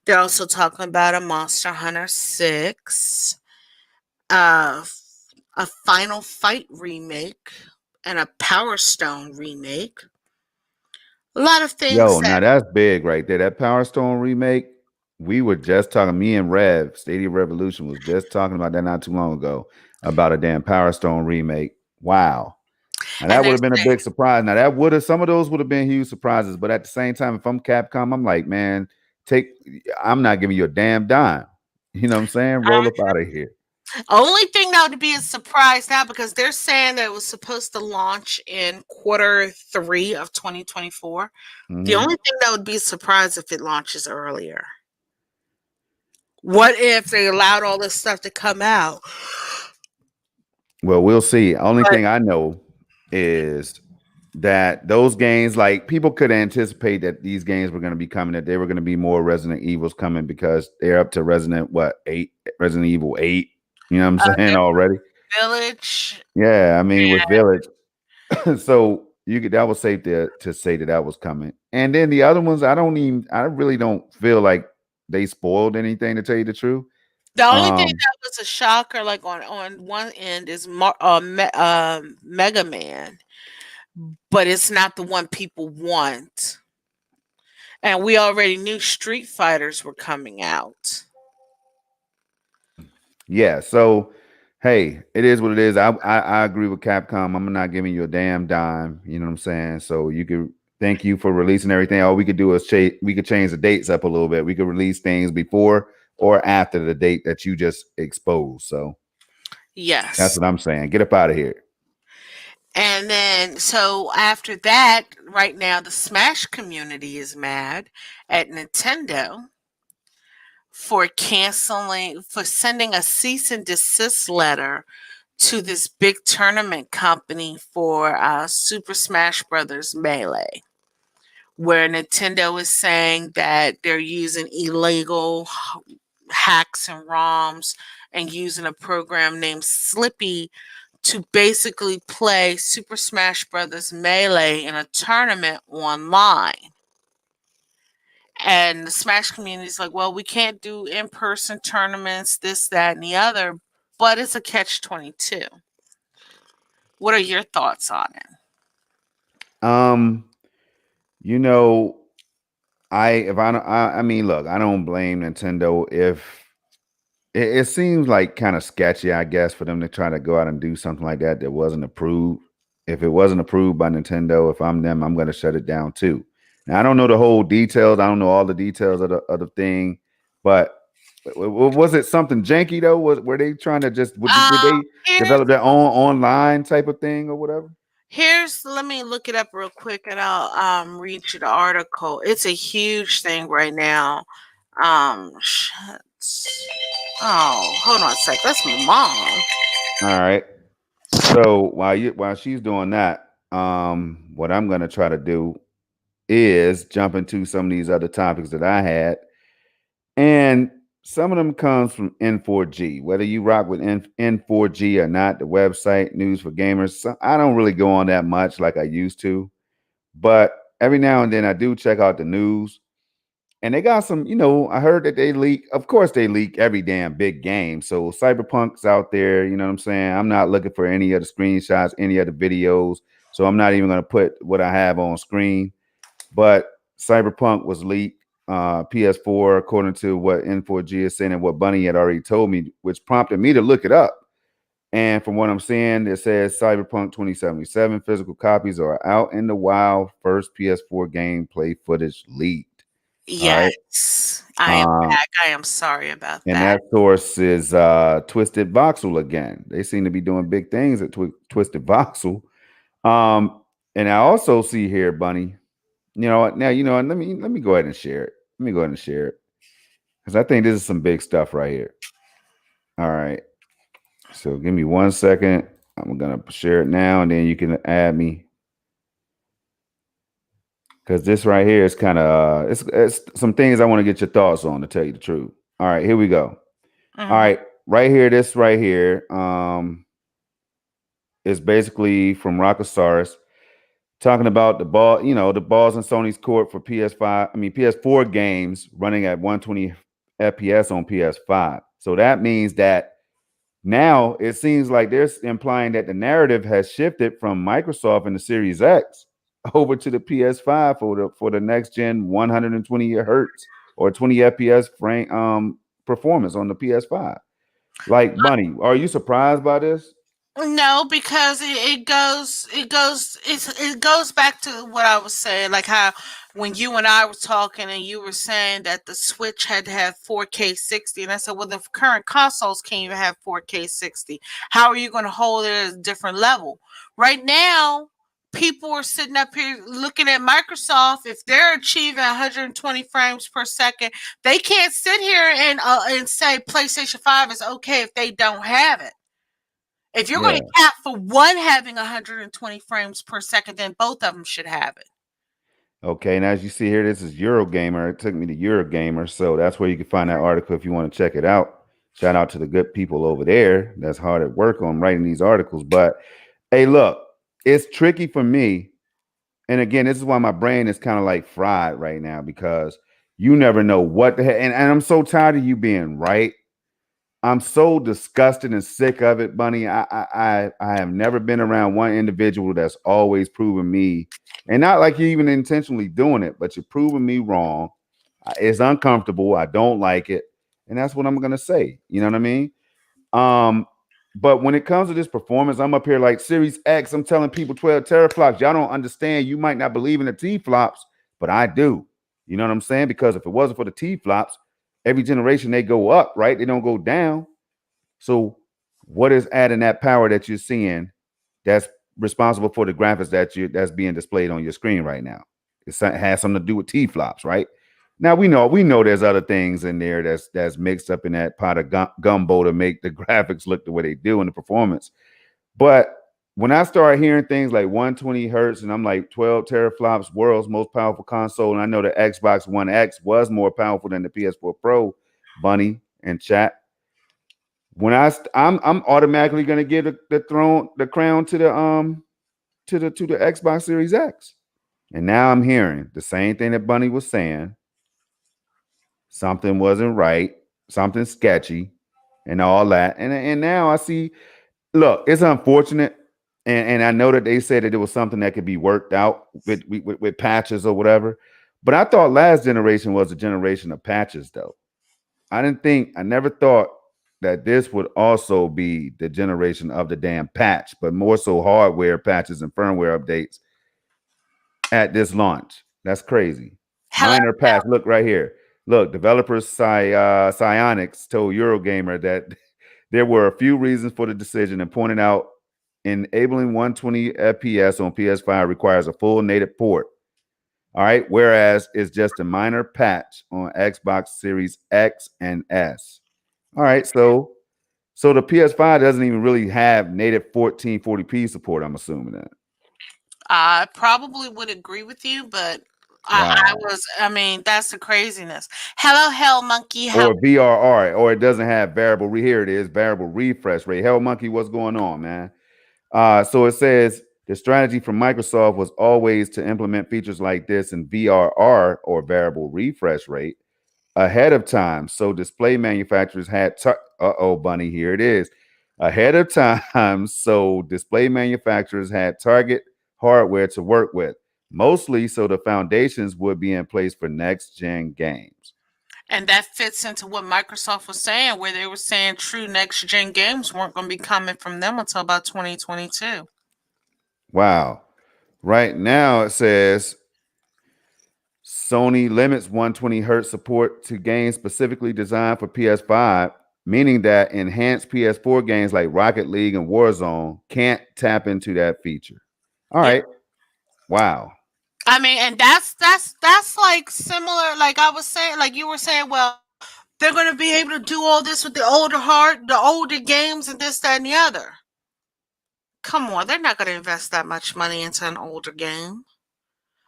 they're also talking about a Monster Hunter 6, uh, a Final Fight remake, and a Power Stone remake. A lot of things Yo, that now that's big right there. That Power Stone remake, we were just talking, me and Rev, Stadium Revolution was just talking about that not too long ago about a damn Power Stone remake. Wow. Now and that would they're have been a saying, big surprise. Now that would have some of those would have been huge surprises, but at the same time, if I'm Capcom, I'm like, man, take I'm not giving you a damn dime. You know what I'm saying? Roll up out of here. Only thing that would be a surprise now because they're saying that it was supposed to launch in quarter 3 of 2024. The Hmm. only thing that would be a surprise if it launches earlier. What if they allowed all this stuff to come out? Well, we'll see. Only But thing I know is that those games, like people could anticipate that these games were going to be coming, that they were going to be more Resident Evils coming because they're up to Resident Evil 8. You know what I'm saying their already? village, Yeah, I mean with Village. So you could that was safe to say that that was coming. And then the other ones, I really don't feel like they spoiled anything to tell you the truth. the only thing Um, that was a shocker, like on one end, is Mega Man, but it's not the one people want. And we already knew Street Fighters were coming out. yeah, so hey, it is what it is. I agree with Capcom. I'm not giving you a damn dime. You know what I'm saying? So you could thank you for releasing everything. All we could do is we could change the dates up a little bit. We could release things before or after the date that you just exposed. So that's Yes. what I'm saying. Get up out of here. And then, so after that, right now, the Smash community is mad at Nintendo for sending a cease and desist letter to this big tournament company for Super Smash Brothers Melee, where Nintendo is saying that they're using illegal hacks and ROMs and using a program named Slippy to basically play Super Smash Brothers Melee in a tournament online. And the Smash community is like, well, we can't do in person tournaments, this, that, and the other, but it's a catch 22. What are your thoughts on it? Um, you know, I if I don't I mean, look, I don't blame Nintendo if it seems like kind of sketchy, I guess, for them to try to go out and do something like that that wasn't approved. If it wasn't approved by Nintendo, if I'm them, I'm going to shut it down too. Now I don't know the whole details. I don't know all the details of the thing, but was it something janky though? Were they trying to just did Um, they here's develop their own online type of thing or whatever? here's let me look it up real quick and I'll read you the article. It's a huge thing right now. Shuts. Oh, hold on a sec. That's my mom. All right. So while she's doing that, what I'm going to try to do is jump into some of these other topics that I had. And some of them comes from N4G, whether you rock with N4G or not, the website News for Gamers. I don't really go on that much like I used to, but every now and then I do check out the news. And they got some, I heard that they leak. Of course, they leak every damn big game. So Cyberpunk's out there. You know what I'm saying? I'm not looking for any other screenshots, any other videos. So I'm not even going to put what I have on screen. But Cyberpunk was leaked, PS4, according to what N4G is saying and what Bunny had already told me, which prompted me to look it up. And from what I'm seeing, it says Cyberpunk 2077 physical copies are out in the wild. First PS4 gameplay footage leaked. All right. Yes, I am Uh, back. I am sorry about and that. that source is Twisted Voxel again. They seem to be doing big things at Twisted Voxel. Um, and I also see here, Bunny, now let me go ahead and share it. Let me go ahead and share it because I think this is some big stuff right here. All right, so give me 1 second. I'm gonna share it now, and then you can add me because this right here is kind of it's some things I want to get your thoughts on. To tell you the truth. All right, here we go. All Mhm. right, right here, this right here is basically from Rocketsaurus talking about the balls in Sony's court for PS4 games running at 120 FPS on PS5. So that means that now it seems like they're implying that the narrative has shifted from Microsoft and the Series X over to the PS5 for the next gen 120 hertz or 20 FPS frame performance on the PS5. Like Bunny, are you surprised by this? No, because it goes back to what I was saying, like how when you and I were talking and you were saying that the Switch had to have 4K 60, and I said, well, the current consoles can't even have 4K 60. How are you going to hold it at a different level? Right now, people are sitting up here looking at Microsoft. If they're achieving 120 frames per second, they can't sit here and say PlayStation 5 is okay if they don't have it. If you're going to Yeah. cap for one having 120 frames per second, then both of them should have it. Okay, and as you see here, this is Eurogamer. It took me to Eurogamer, so that's where you can find that article if you want to check it out. Shout out to the good people over there that's hard at work on writing these articles. But hey, look, it's tricky for me. And again, this is why my brain is kind of like fried right now because you never know what the heck. And I'm so tired of you being right. I'm so disgusted and sick of it, Bunny. I have never been around one individual that's always proven me, and not like you're even intentionally doing it, but you're proving me wrong. It's uncomfortable. I don't like it, and that's what I'm gonna say. You know what I mean? Um, but when it comes to this performance, I'm up here like Series X. I'm telling people 12 teraflops. Y'all don't understand. You might not believe in the T flops, but I do. You know what I'm saying? Because if it wasn't for the T flops, every generation they go up, right? They don't go down. So, what is adding that power that you're seeing that's responsible for the graphics that's being displayed on your screen right now? It has something to do with T flops, right? Now we know there's other things in there that's mixed up in that pot of gumbo to make the graphics look the way they do in the performance. But when I start hearing things like 120 hertz and I'm like 12 teraflops, world's most powerful console, and I know the Xbox One X was more powerful than the PS4 Pro, Bunny and chat. When I'm automatically gonna give the crown to the Xbox Series X. And now I'm hearing the same thing that Bunny was saying. Something wasn't right, something sketchy, and all that. And now I see. Look, it's unfortunate, and I know that they said that it was something that could be worked out with patches or whatever. But I thought last generation was a generation of patches, though. I never thought that this would also be the generation of the damn patch, but more so hardware patches and firmware updates at this launch. That's crazy. Hello. Minor patch. Look right here. Look, developers Psyonix told Eurogamer that there were a few reasons for the decision and pointed out enabling 120 FPS on PS5 requires a full native port. All right, whereas it's just a minor patch on Xbox Series X and S. All right, so the PS5 doesn't even really have native 1440p support. I'm assuming that. I probably would agree with you, but Wow. I mean, that's the craziness. Hello, Hell Monkey. How Or VRR, or it doesn't have here it is, variable refresh rate. Hell Monkey, what's going on, man? So it says the strategy from Microsoft was always to implement features like this in VRR or variable refresh rate ahead of time. So display manufacturers had uh-oh, Bunny, here it is. Ahead of time, so display manufacturers had target hardware to work with, mostly so the foundations would be in place for next gen games. and that fits into what Microsoft was saying, where they were saying true next gen games weren't going to be coming from them until about 2022. Wow. Right now it says Sony limits 120 hertz support to games specifically designed for PS5, meaning that enhanced PS4 games like Rocket League and Warzone can't tap into that feature. All Yeah. right. Wow. I mean, and that's like similar, like I was saying, like you were saying, well, they're going to be able to do all this with the older games and this, that, and the other. Come on, they're not going to invest that much money into an older game.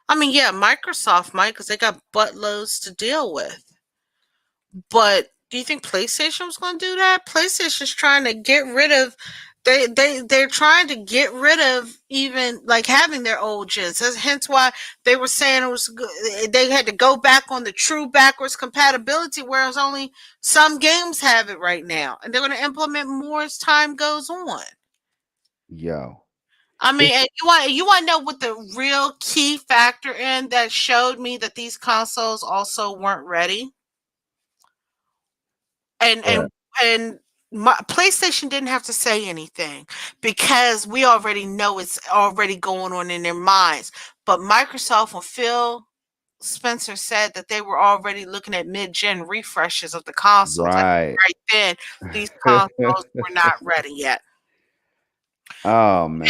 I mean, yeah, Microsoft might because they got buttloads to deal with. But do you think PlayStation was going to do that? PlayStation's trying to get rid of they're trying to get rid of even like having their old gens. That's hence why they were saying they had to go back on the true backwards compatibility, whereas only some games have it right now, and they're going to implement more as time goes on. Yo. I mean, It's and you want to know what the real key factor in that showed me that these consoles also weren't ready, and what? and and PlayStation didn't have to say anything because we already know it's already going on in their minds. But Microsoft, when Phil Spencer said that they were already looking at mid-gen refreshes of the consoles, I think Right. right then these consoles were not ready yet. Oh man.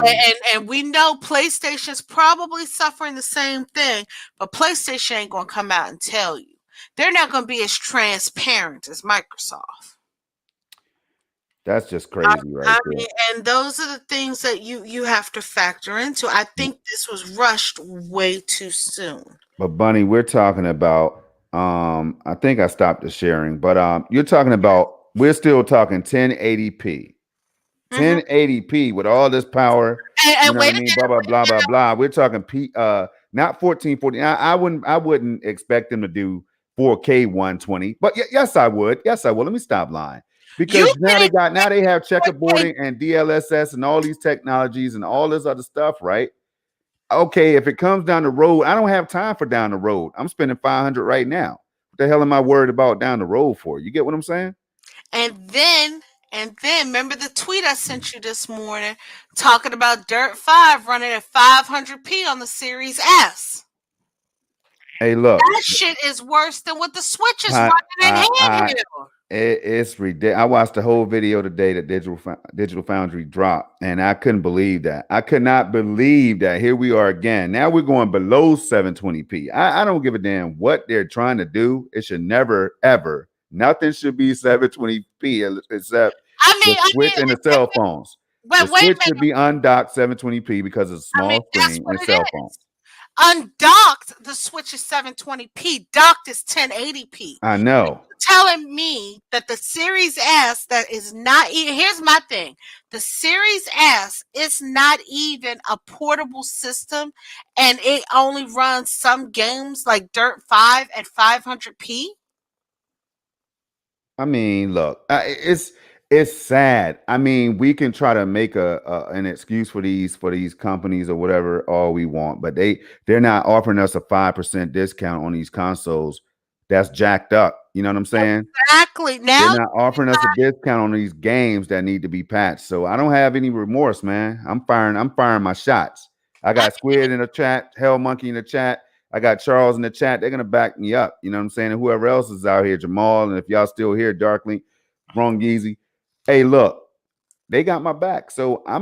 And we know PlayStation's probably suffering the same thing, but PlayStation ain't gonna come out and tell you. They're not gonna be as transparent as Microsoft. That's just I, crazy right I there. mean, and those are the things that you have to factor into. I think this was rushed way too soon. But Bunny, we're talking about I think I stopped the sharing, but you're talking about we're still talking 1080p. Hmm. 1080p with all this power, you And know what wait I mean? again, Blah blah wait blah blah again. blah. We're talking not 1440. I wouldn't expect them to do 4K 120, but yes, I would. Yes, I would. Let me stop lying. You Because can now they have even say checkerboarding and DLSS and all these technologies and all this other stuff, right? Okay, if it comes down the road, I don't have time for down the road. I'm spending 500 right now. What the hell am I worried about down the road for? You get what I'm saying? and then remember the tweet I sent you this morning talking about Dirt 5 running at 500p on the Series S. Hey, look, That shit is worse than what the Switch is I, running in I, handheld. it's ridiculous. I watched the whole video today that Digital Foundry dropped, and I couldn't believe that. I could not believe that. Here we are again. Now we're going below 720p. I don't give a damn what they're trying to do. It should never, ever, nothing should be 720p except I the mean, I Switch mean, and the cell phones. The but wait a Switch should minute. be undocked 720p because it's a I mean, small that's screen what and it cell phone. is. Undocked, the Switch is 720p. Docked is 1080p. I know. Telling me that the Series S that is not here's my thing. The Series S is not even a portable system and it only runs some games like Dirt 5 at 500p. I mean, look, it's sad. I mean, we can try to make an excuse for these companies or whatever all we want, but they're not offering us a 5% discount on these consoles. That's jacked up. You know what I'm saying? Exactly. They're Now not offering us a discount on these games that need to be patched. So I don't have any remorse, man. I'm firing my shots. I I got Squid in the chat, Hell Monkey in the chat. I got Charles in the chat. They're gonna back me up. You know what I'm saying? And whoever else is out here, Jamal, and if y'all still here, Darkly, Wrong Yeezy. Hey, look, they got my back. So I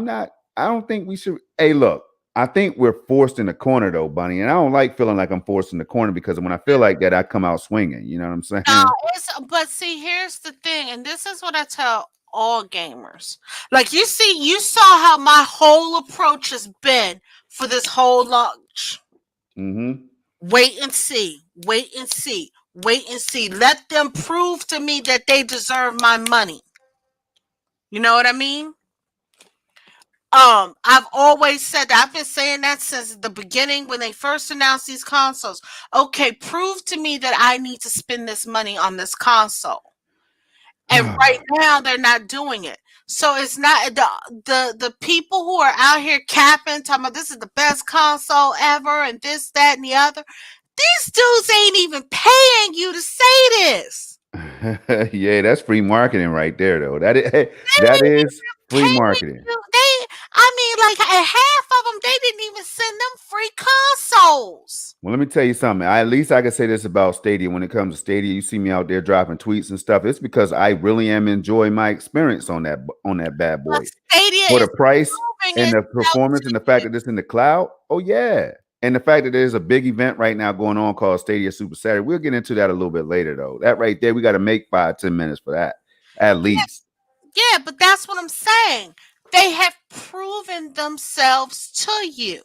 don't think we should. Hey, look, I think we're forced in the corner though, Bunny. And I don't like feeling like I'm forced in the corner because when I feel like that, I come out swinging. You know what I'm no, saying? but see, here's the thing, and this is what I tell all gamers. Like you saw how my whole approach has been for this whole launch. Mm-hmm. Wait and see. Wait and see. Wait and see. Let them prove to me that they deserve my money. You know what I mean? I've always said that. I've been saying that since the beginning when they first announced these consoles. Okay, prove to me that I need to spend this money on this console. And right now they're not doing it. So it's not the people who are out here capping, talking about this is the best console ever and this, that, and the other. These dudes ain't even paying you to say this. Yeah, that's free marketing right there, though. That is They that ain't is even free paying marketing. you. I mean, like half of them, they didn't even send them free consoles. Well, let me tell you something. At least I can say this about Stadia. When it comes to Stadia, you see me out there dropping tweets and stuff. It's because I really am enjoying my experience on that bad But boy. Stadia For the is price proving and the itself performance and the to fact you. that it's in the cloud, oh yeah. And the fact that there's a big event right now going on called Stadia Super Saturday. We'll get into that a little bit later, though. That right there, we got to make 5-10 minutes for that, at least. Yeah, but that's what I'm saying. They have proven themselves to you.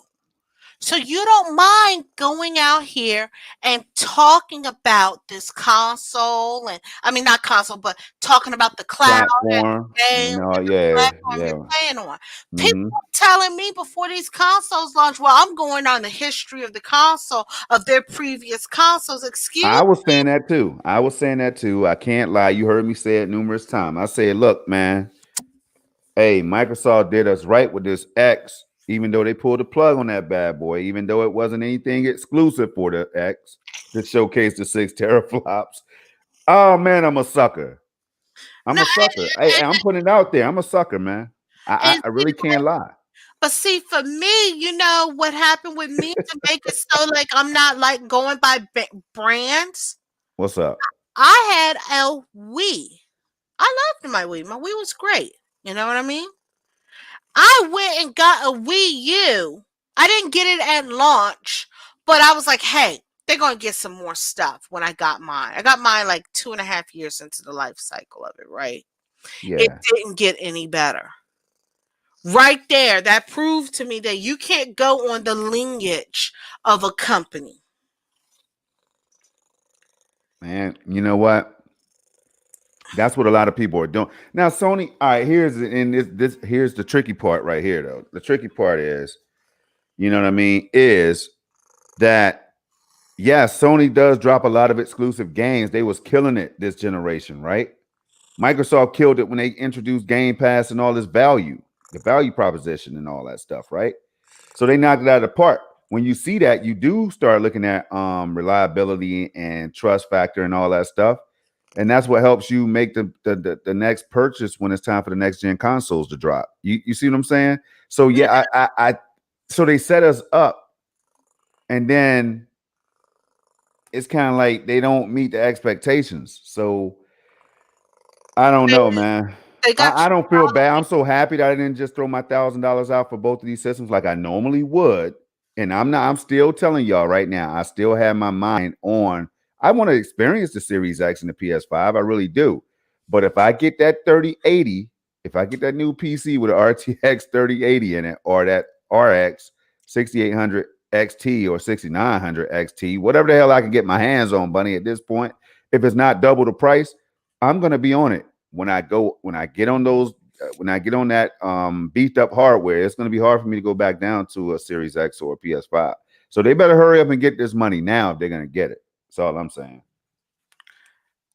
So you don't mind going out here and talking about this console and I mean not console, but talking about the cloud and Platform the and games all, and the yeah, platform you're yeah. playing on. People Hmm. were telling me before these consoles launch, well, I'm going on the history of the console of their previous consoles. I Excuse was saying that too. I was saying that too. I can't lie. You heard me say it numerous times. I said, look, man, hey, Microsoft did us right with this X, even though they pulled the plug on that bad boy, even though it wasn't anything exclusive for the X to showcase the 6 teraflops. Oh man, I'm a sucker. I'm No, a sucker. I'm putting it out there. I'm a sucker, man. and I really can't lie. but see, for me, what happened with me to make it so like I'm not like going by brands. What's up? I had a Wii. I loved my Wii. My Wii was great. You know what I mean? I went and got a Wii U. I didn't get it at launch, but I was like, hey, they're going to get some more stuff when I got mine. I got mine like 2.5 years into the life cycle of it, right? It Yeah, didn't get any better. Right there, that proved to me that you can't go on the lineage of a company. man. You know what? That's what a lot of people are doing now. Sony. All right, here's the tricky part right here, though. The tricky part is, you know what I mean, is that yeah, Sony does drop a lot of exclusive games. They was killing it this generation, right? Microsoft killed it when they introduced Game Pass and all this value, the value proposition and all that stuff, right? So they knocked it out of the park. When you see that, you do start looking at reliability and trust factor and all that stuff. And that's what helps you make the next purchase when it's time for the next gen consoles to drop. You see what I'm saying? So yeah, I so they set us up, and then it's kind of like they don't meet the expectations. So I don't They, know, man. they got I don't feel bad. I'm so happy that I didn't just throw my $1,000 out for both of these systems like I normally would. And I'm still telling y'all right now, I still have my mind on. I want to experience the Series X and the PS5. I really do. But if I get that 3080, if I get that new PC with an RTX 3080 in it, or that RX 6800 XT or 6900 XT, whatever the hell I can get my hands on, Bunny, at this point, if it's not double the price, I'm gonna be on it. When I get on that beefed up hardware, it's gonna be hard for me to go back down to a Series X or a PS5. So they better hurry up and get this money now if they're gonna get it. That's all I'm saying.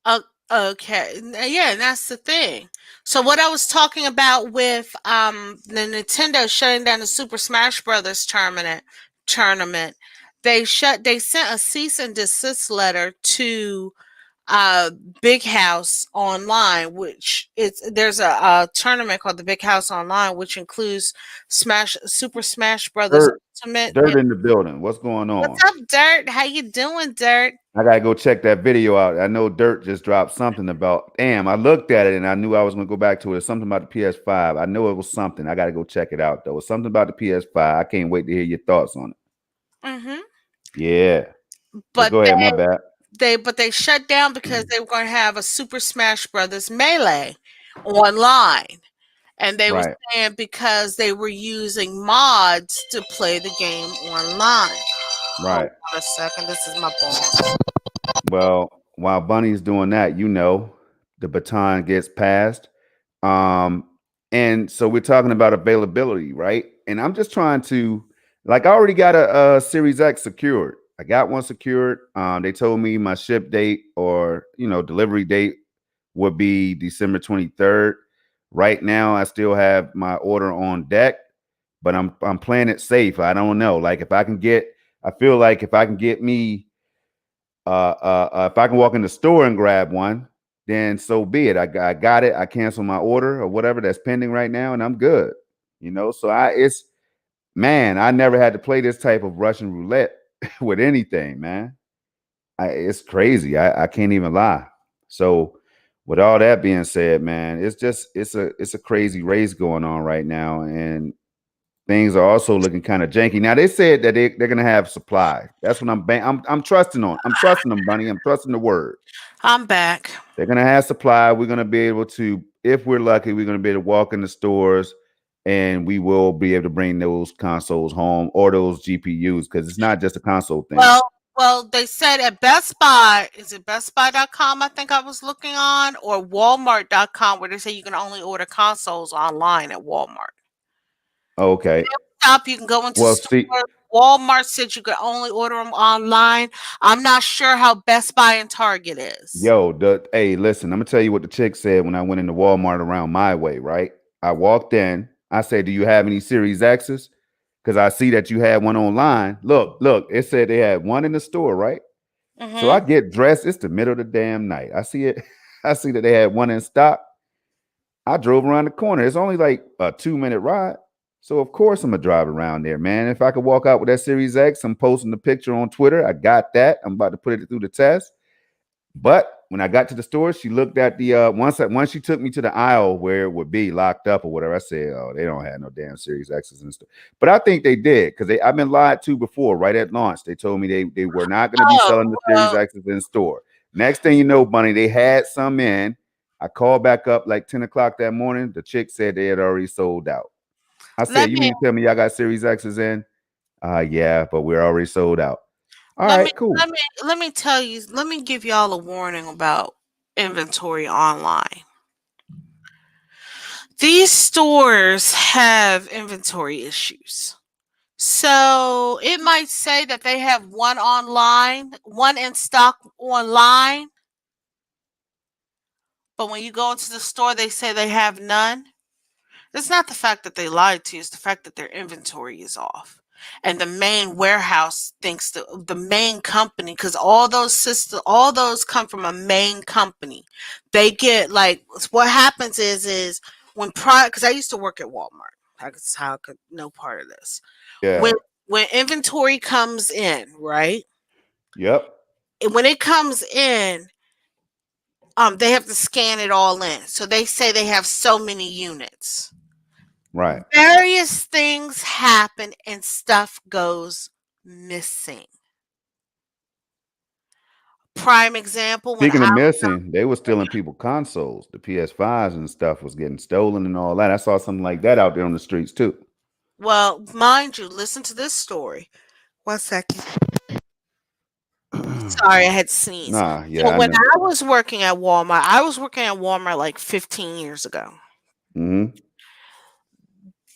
uh, okay. Yeah, that's the thing. So what I was talking about with the Nintendo shutting down the Super Smash Brothers tournament, they sent a cease and desist letter to uh Big House Online, which there's a tournament called the Big House Online, which includes Super Smash Brothers Dirt, Ultimate. dirt in the building. What's going What's on? up, Dirt? How you doing, Dirt? I gotta go check that video out. I know Dirt just dropped something about. Damn, I looked at it and I knew I was gonna go back to it. It's something about the PS5. I know it was something. I gotta go check it out though. It's something about the PS5. I can't wait to hear your thoughts on it. Mm-hmm. Yeah, but But go ahead. My bad. they shut down because they were going to have a Super Smash Brothers Melee online, and they were Right, saying because they were using mods to play the game online. Hold right. on a second. This is my phone. Well, while Bunny's doing that, the baton gets passed. Um, and so we're talking about availability, right? And I'm just trying to, like, I already got a Series X secured. I got one secured. They told me my ship date or delivery date would be December 23rd. Right now, I still have my order on deck, but I'm playing it safe. I don't know. Like I feel like if I can get me if I can walk in the store and grab one, then so be it. I got it. I cancel my order or whatever that's pending right now, and I'm good. So I never had to play this type of Russian roulette with anything, man. It's crazy. I can't even lie. So, with all that being said, man, it's a crazy race going on right now, and things are also looking kind of janky. Now they said that they're gonna have supply. That's what I'm trusting on. I'm trusting them, Bunny. I'm trusting the word. I'm back. They're gonna have supply. We're gonna be able to, if we're lucky, we're gonna be able to walk in the stores and we will be able to bring those consoles home or those GPUs because it's not just a console thing. Well, they said at Best Buy, is it bestbuy.com I think I was looking on, or walmart.com, where they say you can only order consoles online at Walmart. Okay. Shop, you can go into Well, see, stores. Walmart said you could only order them online. I'm not sure how Best Buy and Target is. hey, listen, I'm gonna tell you what the chick said when I went into Walmart around my way, right? I walked in, I said, do you have any Series X's? Because I see that you had one online. Look, it said they had one in the store, right? So Mm-hmm. I get dressed. It's the middle of the damn night. I see it. I see that they had one in stock. I drove around the corner. It's only like a 2 minute ride. So of course I'm gonna drive around there, man. If I could walk out with that Series X, I'm posting the picture on Twitter. I got that. I'm about to put it through the test. But when I got to the store, she looked at the once she took me to the aisle where it would be locked up or whatever. I said, "Oh, they don't have no damn Series X's and stuff." But I think they did because I've been lied to before. Right at launch, they told me they were not going to be Oh, selling the Series well, X's in store. Next thing you know, Bunny, they had some in. I called back up like 10 o'clock that morning. The chick said they had already sold out. I said, let "You me mean to tell me y'all got Series X's in?" Yeah, but we're already sold out. All let me right, cool. let me tell you, let me give y'all a warning about inventory online. These stores have inventory issues. So it might say that they have one online, one in stock online, but when you go into the store, they say they have none. It's not the fact that they lied to you, it's the fact that their inventory is off. And the main warehouse thinks the main company, because all those come from a main company. They get like what happens is when product, because I used to work at Walmart. That's how I could know part of this. When Yeah. when inventory comes in, right? Yep. And when it comes in, they have to scan it all in. So they say they have so many units. Right. Various things happen and stuff goes missing. Prime example, when Speaking I of missing, they were stealing people consoles. The PS5s and stuff was getting stolen and all that. I saw something like that out there on the streets too. well, mind you, listen to this story. 1 second. Sorry, I had sneezed. Nah, yeah, So I when know. I was working at Walmart, I was working at Walmart like 15 years ago. Hmm.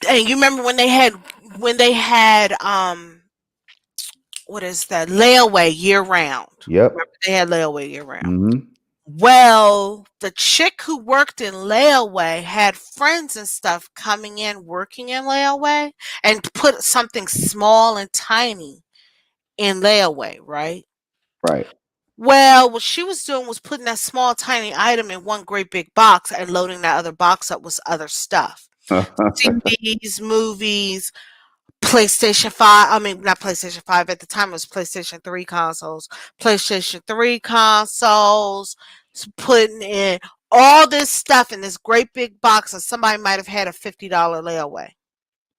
And you remember when they had what is that, layaway year round. Yep. Remember they had layaway year round. Hmm. Well, the chick who worked in layaway had friends and stuff coming in working in layaway and put something small and tiny in layaway, right? Right. Well, what she was doing was putting that small tiny item in one great big box and loading that other box up with other stuff. CDs, movies, PlayStation 5, I mean, not PlayStation 5, at the time it was PlayStation 3 consoles, putting in all this stuff in this great big box, and somebody might have had a $50 layaway.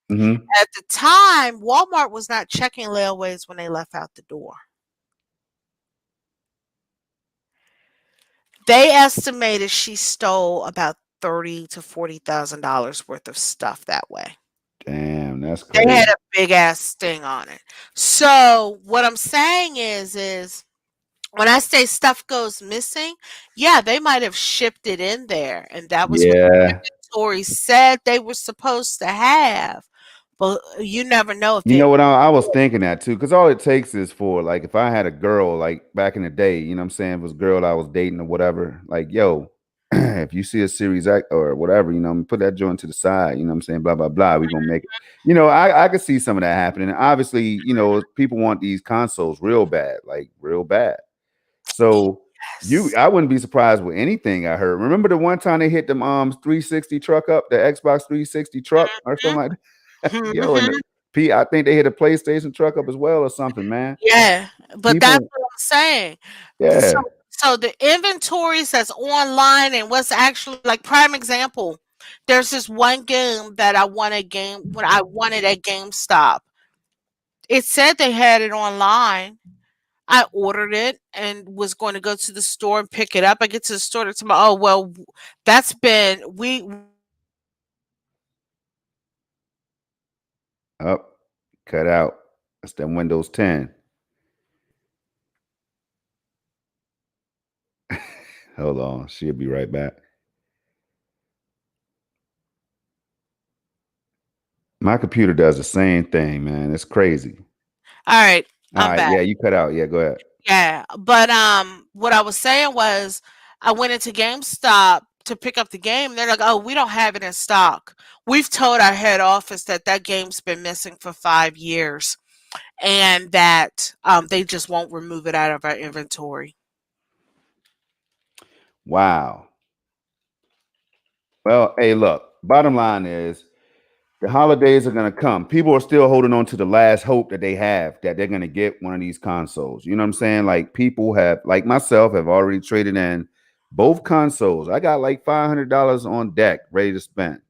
Hmm. At the time, Walmart was not checking layaways when they left out the door. They estimated she stole about thirty to $40,000 worth of stuff that way. Damn, that's They had crazy. a big ass sting on it. So what I'm saying is when I say stuff goes missing, yeah, they might have shipped it in there, and that was what the Yeah. inventory said they were supposed to have. But you never know if You it. know what I was thinking that too, because all it takes is for like if I had a girl like back in the day, you know what I'm saying, if it was a girl I was dating or whatever, like yo, if you see a Series X or whatever, you know, put that joint to the side, you know what I'm saying, blah blah blah. We're gonna make it. You know, I could see some of that happening. And obviously, you know, people want these consoles real bad, like real bad. So Yes. I wouldn't be surprised with anything I heard. Remember the one time they hit them 360 truck up, the Xbox 360 truck or something like that? Mhm, Yo, and the mhm. I think they hit a PlayStation truck up as well or something, man. Yeah, but that's People, what I'm saying. So, yeah, so the inventories that's online and what's actually like prime example. There's this one game that I wanted game when I wanted at GameStop. It said they had it online. I ordered it and was going to go to the store and pick it up. I get to the store to my, oh well, that's been up, cut out. That's them Windows 10. Hold on, she'll be right back. My computer does the same thing, man. It's crazy. all right. All I'm right, back. yeah, you cut out. Yeah, go ahead. Yeah, but what I was saying was, I went into GameStop to pick up the game. They're like, "Oh, we don't have it in stock. We've told our head office that that game's been missing for 5 years, and that they just won't remove it out of our inventory." Wow. Well, hey, look, bottom line is the holidays are going to come. People are still holding on to the last hope that they have that they're going to get one of these consoles. You know what I'm saying? Like people have, like myself, have already traded in both consoles. I got like $500 on deck ready to spend.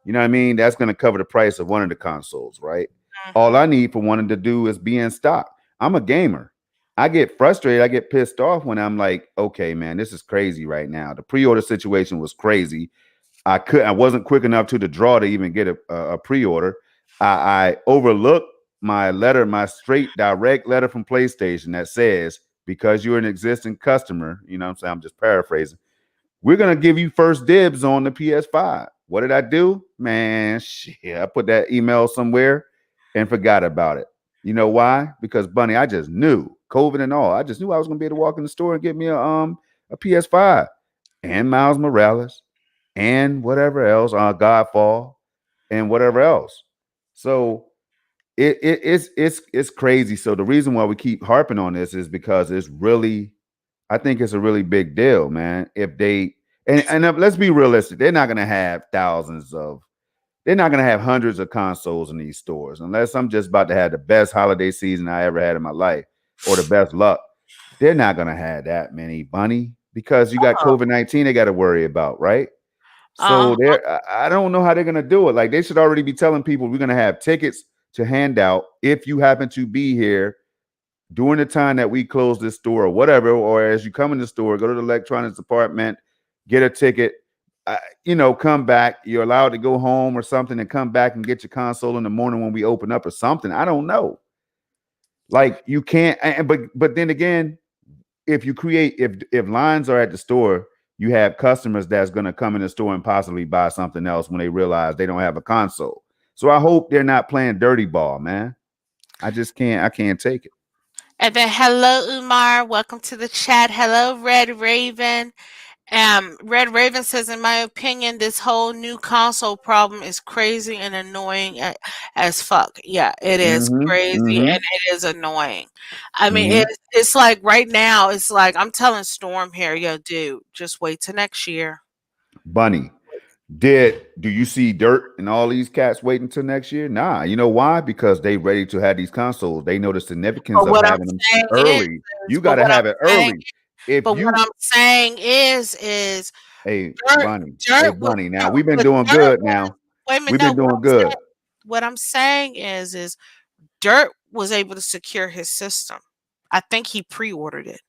You know what I mean? That's going to cover the price of one of the consoles, right? All I Hmm. need for one to do is be in stock. I'm a gamer. I get frustrated. I get pissed off when I'm like, okay, man, this is crazy right now. The pre-order situation was crazy. I wasn't quick enough to the draw to even get a pre-order. I overlooked my letter, my straight direct letter from PlayStation that says, because you're an existing customer, you know what I'm saying? I'm just paraphrasing. We're gonna give you first dibs on the PS5. What did I do? Man, shit. I put that email somewhere and forgot about it. You know why? Because Bunny, I just knew COVID and all. I just knew I was gonna be able to walk in the store and get me a PS5 and Miles Morales and whatever else, Godfall and whatever else. So it's crazy. So the reason why we keep harping on this is because it's really, I think it's a really big deal, man. If they and let's be realistic, they're not gonna have they're not gonna have hundreds of consoles in these stores unless I'm just about to have the best holiday season I ever had in my life or the best luck. They're not gonna have that many, Bunny, because you got Oh, COVID-19 they got to worry about, right? um, So I don't know how they're gonna do it. Like they should already be telling people we're gonna have tickets to hand out if you happen to be here during the time that we close this store or whatever, or as you come in the store, go to the electronics department, get a ticket, come back. You're allowed to go home or something and come back and get your console in the morning when we open up or something. I don't know. Like you can't, but then again, if you create if lines are at the store, you have customers that's going to come in the store and possibly buy something else when they realize they don't have a console. So I hope they're not playing dirty ball, man. I can't take it. and then hello, Umar. Welcome to the chat. Hello, Red Raven. Red Raven says, in my opinion, this whole new console problem is crazy and annoying as fuck. Yeah, it is Mm-hmm. crazy Mm-hmm. and it is annoying. I mean, Mm-hmm. it's like right now, it's like I'm telling Storm here, yo, dude, just wait till next year. Bunny, do you see Dirt and all these cats waiting till next year? Nah, you know why? Because they ready to have these consoles. They know the significance But of what I'm having them saying early. is, You got to have it early. If but what you, I'm saying is hey Dirt, Bunny, hey Dirt was, Bunny, now no, we've been but doing Dirt good. was. Now Wait a minute, we've no. been doing good. What I'm saying is Dirt was able to secure his system. I think he pre-ordered it.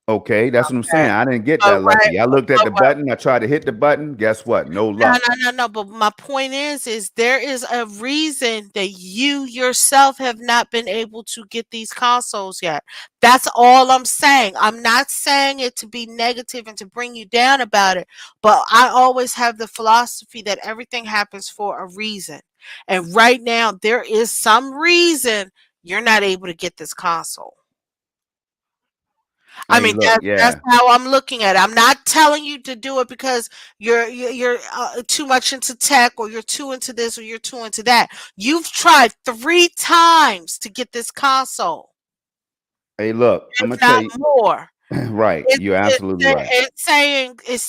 Okay, that's what I'm saying. Okay. I didn't get But that right, lucky. I looked at but the button. I tried to hit the button. Guess what? No no, luck. no, no, no. But my point is there is a reason that you yourself have not been able to get these consoles yet. That's all I'm saying. I'm not saying it to be negative and to bring you down about it, but I always have the philosophy that everything happens for a reason. And right now, there is some reason you're not able to get this console. I Hey, mean, look, that's yeah. how I'm looking at it. I'm not telling you to do it because you're too much into tech or you're too into this or you're too into that. You've tried 3 times to get this console, Hey, look, I'm if gonna tell not you. more. Right, you're absolutely right. It's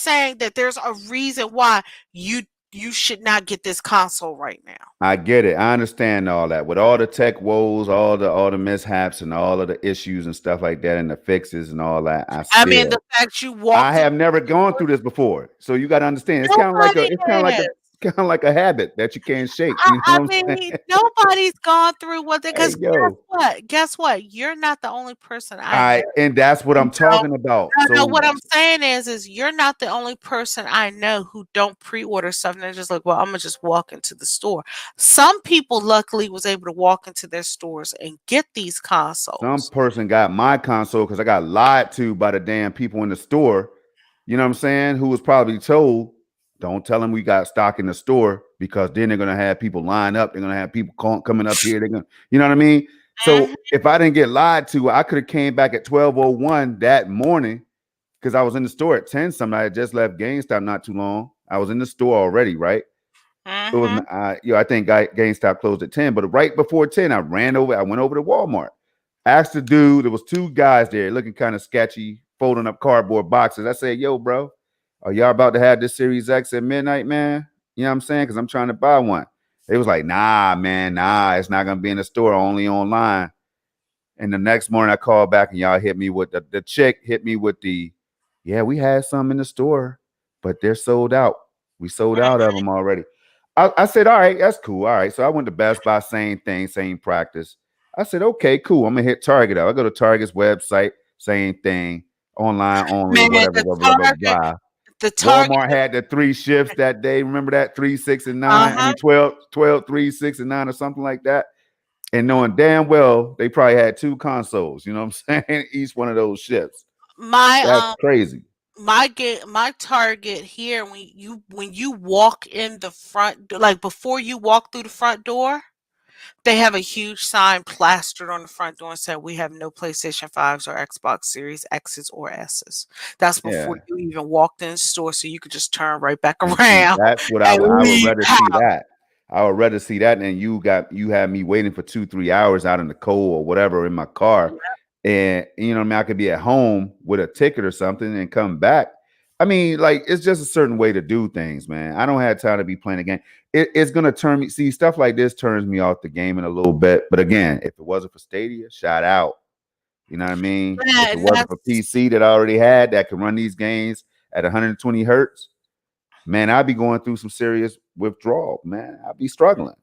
saying that there's a reason why you should not get this console right now. I get it. I understand all that. With all the tech woes, all the mishaps and all of the issues and stuff like that and the fixes and all that, I mean, the fact you I walked in have never gone through this before. So you got to understand. nobody It's kind of like a has. kind of like a habit that you can't shake. I You know I what I'm mean, saying? nobody's gone through what they Hey, because guess yo. what? Guess what? You're not the only person I know. I and that's what You I'm know? talking about. No, no, So what I'm saying is you're not the only person I know who don't pre-order stuff and they're just like, well, I'm gonna just walk into the store. Some people luckily was able to walk into their stores and get these some consoles. person got my console because I got lied to by the damn people in the store. You know what I'm saying? Who was probably told, don't tell them we got stock in the store because then they're gonna have people line up. They're gonna have people coming up here. They're gonna, you know what I mean? So Mhm, if I didn't get lied to, I could have came back at 12:01 that morning because I was in the store at 10 something. I had just left GameStop not too long. I was in the store already, right? It was, mhm, I think GameStop closed at 10, but right before 10, I went over to Walmart. Asked the dude, there was two guys there looking kind of sketchy, folding up cardboard boxes. I said, yo, bro, Are y'all about to have this Series X at midnight, man? You know what I'm saying? Because I'm trying to buy one. They was like, nah, man, nah, it's not gonna be in the store, only online. And the next morning I called back and y'all hit me with the chick hit me with yeah, we had some in the store, but they're sold out. We sold out of them already. I said, all right, that's cool. All right. So I went to Best Buy, same thing, same practice. I said, okay, cool. I'm gonna hit Target up. I go to Target's website, same thing, online only, Man, whatever, the blah, blah, blah, Target, blah. the Target, Walmart had the three shifts that day. Remember that? 3, 6, and 9. I uh-huh. mean 12, 12, 3, 6, and 9 or something like that. And knowing damn well they probably had two consoles, you know what I'm saying? Each one of those shifts. My That's crazy. my Target here, when you walk in the like before you walk through the front door, they have a huge sign plastered on the front door and said, "We have no PlayStation 5s or Xbox Series X's or S's." That's before Yeah. you even walked in the store, so you could just turn right back And see, around that's what and I would leave rather see out. that. I would rather see that than you had me waiting for 2, 3 hours out in the cold or whatever in my car. And you know what I mean, I could be at home with a ticket or something and come back. I mean, like it's just a certain way to do things, man. I don't have time to be playing a game. It's gonna turn me see stuff like this turns me off the game in a little bit. But again, if it wasn't for Stadia, shout out. You know what I mean? Yeah, If it and wasn't for that's PC that I already had that could run these games at 120 hertz, man, I'd be going through some serious withdrawal, man. I'd be struggling.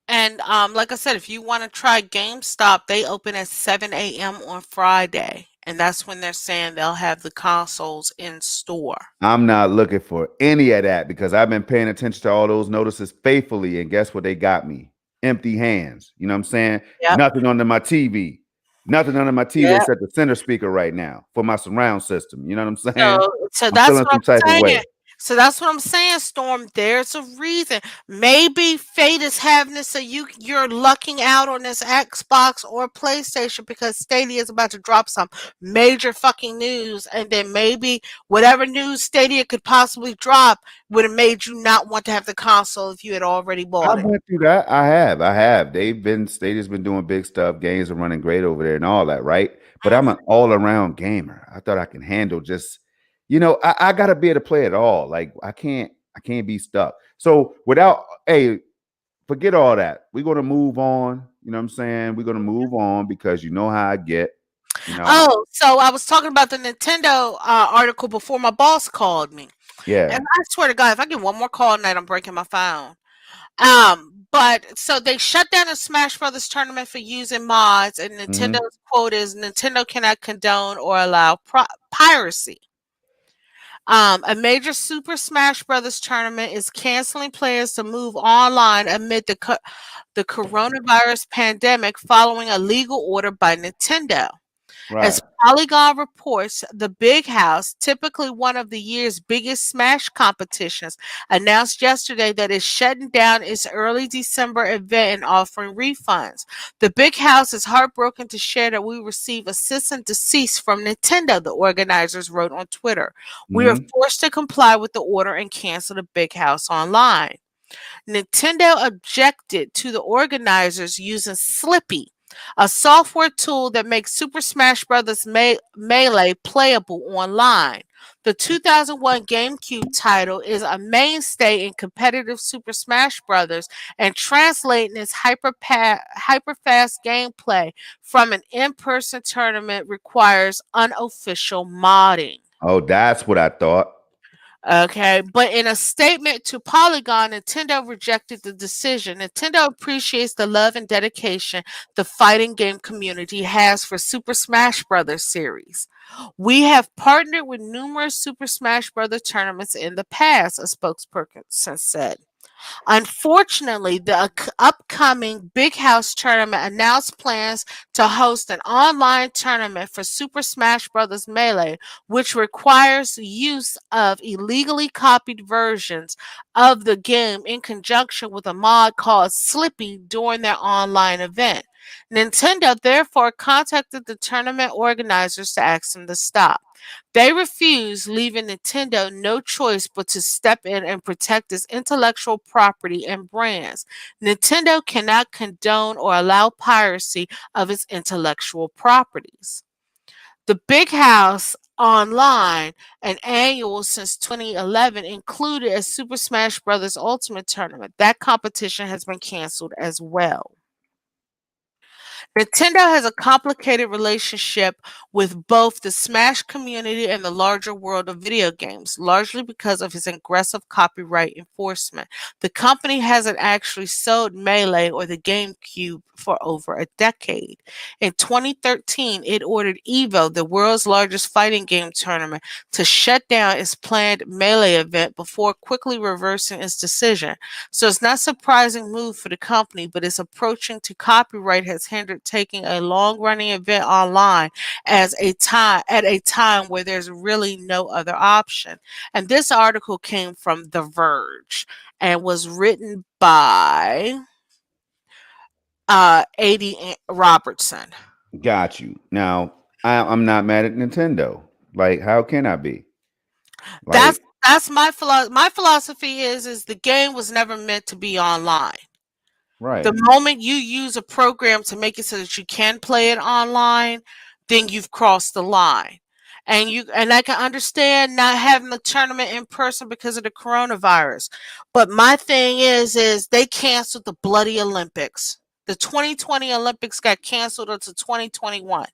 and like I said, if you want to try GameStop, they open at 7 a.m. on Friday, and that's when they're saying they'll have the consoles in store. I'm not looking for any of that because I've been paying attention to all those notices faithfully. And guess what? They got me empty hands. You know what I'm saying? Yep. Nothing under my TV. Nothing under my TV Yeah. except the center speaker right now for my surround system. You know what I'm saying? So I'm that's feeling what some type I'm of way. saying. So that's what I'm saying, Storm. There's a reason. Maybe fate is having this so you're lucking out on this Xbox or PlayStation because Stadia is about to drop some major fucking news, and then maybe whatever news Stadia could possibly drop would have made you not want to have the console if you had already I bought it. went through that. I have. I have. Stadia's been doing big stuff. Games are running great over there and all that, right? But I'm Mhm. an all around gamer. I thought I can handle just, I gotta be able to play it all. Like I can't be stuck. So without hey, forget all that. We're gonna move on. You know what I'm saying? We're gonna move on because you know how I get, you know. Oh, so I was talking about the Nintendo article before my boss called me. And Yeah. I swear to God, if I get one more call tonight, I'm breaking my phone. But so they shut down a Smash Brothers tournament for using mods, and Hmm. Nintendo's quote is Nintendo cannot condone or allow piracy. A major Super Smash Brothers tournament is canceling players to move online amid the coronavirus pandemic following a legal order by Nintendo. As Right. Polygon reports, the Big House, typically one of the year's biggest Smash competitions, announced yesterday that it's shutting down its early December event and offering refunds. The Big House is heartbroken to share that we received a cease and desist from Nintendo, the organizers wrote on Twitter. We are Hmm. forced to comply with the order and cancel the Big House online. Nintendo objected to the organizers using Slippy, a software tool that makes Super Smash Bros. Melee playable online. The 2001 GameCube title is a mainstay in competitive Super Smash Bros. And translating its hyper-fast gameplay from an in-person tournament requires unofficial modding. Oh, that's what I thought. Okay, but in a statement to Polygon, Nintendo rejected the decision. Nintendo appreciates the love and dedication the fighting game community has for Super Smash Bros. Series. We have partnered with numerous Super Smash Bros. Tournaments in the past, a spokesperson said. Unfortunately, the upcoming Big House tournament announced plans to host an online tournament for Super Smash Bros. Melee, which requires use of illegally copied versions of the game in conjunction with a mod called Slippy during their online event. Nintendo therefore contacted the tournament organizers to ask them to stop. They refused, leaving Nintendo no choice but to step in and protect its intellectual property and brands. Nintendo cannot condone or allow piracy of its intellectual properties. The Big House online, an annual since 2011, included a Super Smash Bros. Ultimate Tournament. That competition has been canceled as well. Nintendo has a complicated relationship with both the Smash community and the larger world of video games, largely because of its aggressive copyright enforcement. The company hasn't actually sold Melee or the GameCube for over a decade. In 2013, it ordered EVO, the world's largest fighting game tournament, to shut down its planned Melee event before quickly reversing its decision. So it's not a surprising move for the company, but its approaching to copyright has hindered taking a long-running event online as a time at a time where there's really no other option. And this article came from The Verge and was written by A.D. Robertson. Got you. Now, I'm not mad at Nintendo. Like, how can I be? That's Like, that's my philosophy. My philosophy is the game was never meant to be online. The right. moment you use a program to make it so that you can play it online, then you've crossed the line. And I can understand not having the tournament in person because of the coronavirus. But my thing is they canceled the bloody Olympics. The 2020 Olympics got canceled until 2021.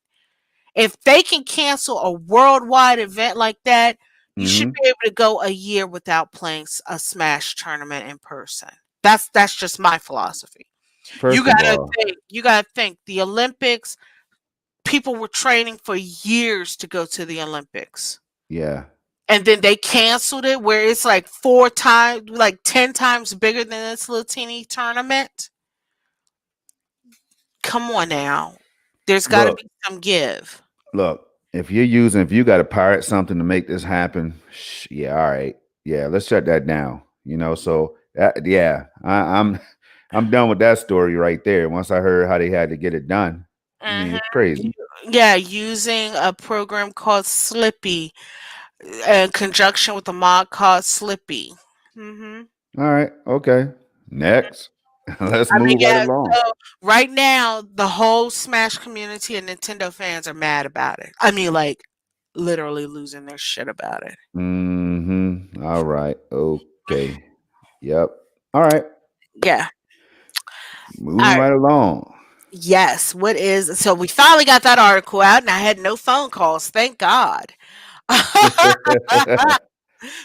If they can cancel a worldwide event like that, you should Hmm. be able to go a year without playing a Smash tournament in person. That's just my philosophy. First of all, You gotta think the Olympics, people were training for years to go to the Olympics. yeah. And then they canceled it where it's like 4 times, like 10 times bigger than this little teeny tournament. Come on now. There's gotta Look, be some give. look. If you got to pirate something to make this happen, yeah, all right, yeah, let's shut that down. So yeah, I'm done with that story right there. Once I heard how they had to get it done, I mean, Mhm. it's crazy. Yeah, using a program called Slippy in conjunction with a mod called Slippy. Mhm. All right, okay, next, let's I mean, move right yeah, along. so right now, the whole Smash community and Nintendo fans are mad about it. I mean, like, literally losing their shit about it. All right. Okay. Yep. All right. Yeah. Moving Alright. right along. Yes. What is so we finally got that article out and I had no phone calls. Thank God.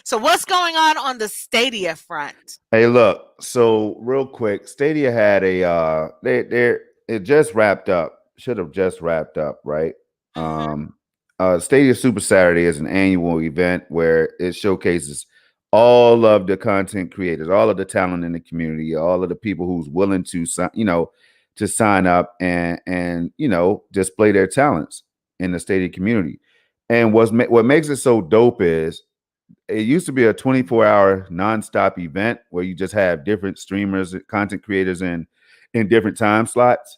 So what's going on the Stadia front? Hey, look. So real quick, Stadia had a they it just wrapped up. Should have just wrapped up, right? Mhm. Um Stadia Super Saturday is an annual event where it showcases all of the content creators, all of the talent in the community, all of the people who's willing to to sign up and display their talents in the Stadia community. And what makes it so dope is it used to be a 24-hour nonstop event where you just have different streamers, content creators in different time slots.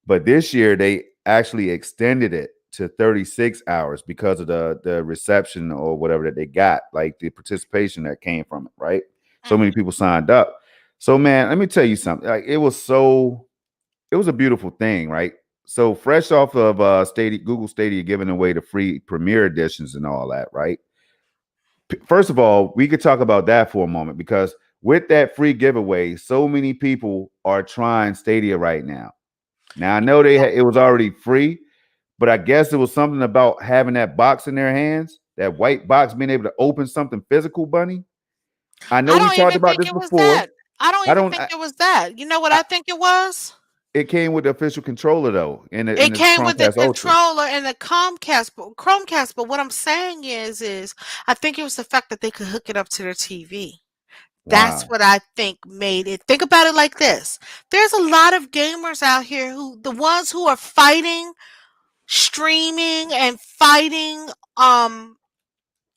But this year they actually extended it to 36 hours because of the reception or whatever that they got, like the participation that came from it, right? So many Mhm. people signed up. So man, let me tell you something. Like it was a beautiful thing, right? So fresh off of Stadia, Google Stadia giving away the free premiere editions and all that, right? First of all, we could talk about that for a moment because with that free giveaway, so many people are trying Stadia right now. Now I know it was already free, but I guess it was something about having that box in their hands, that white box, being able to open something physical, Bunny. I know I we don't talked even about think this it was before. that. I don't I even don't. think it was that. You know what I, I think it was? it came with the official controller though, in It the came with the Chromecast Ultra. controller and the Chromecast, but what I'm saying is I think it was the fact that they could hook it up to their TV. That's Wow. what I think made it. Think about it like this. There's a lot of gamers out here who the ones who are fighting, streaming and fighting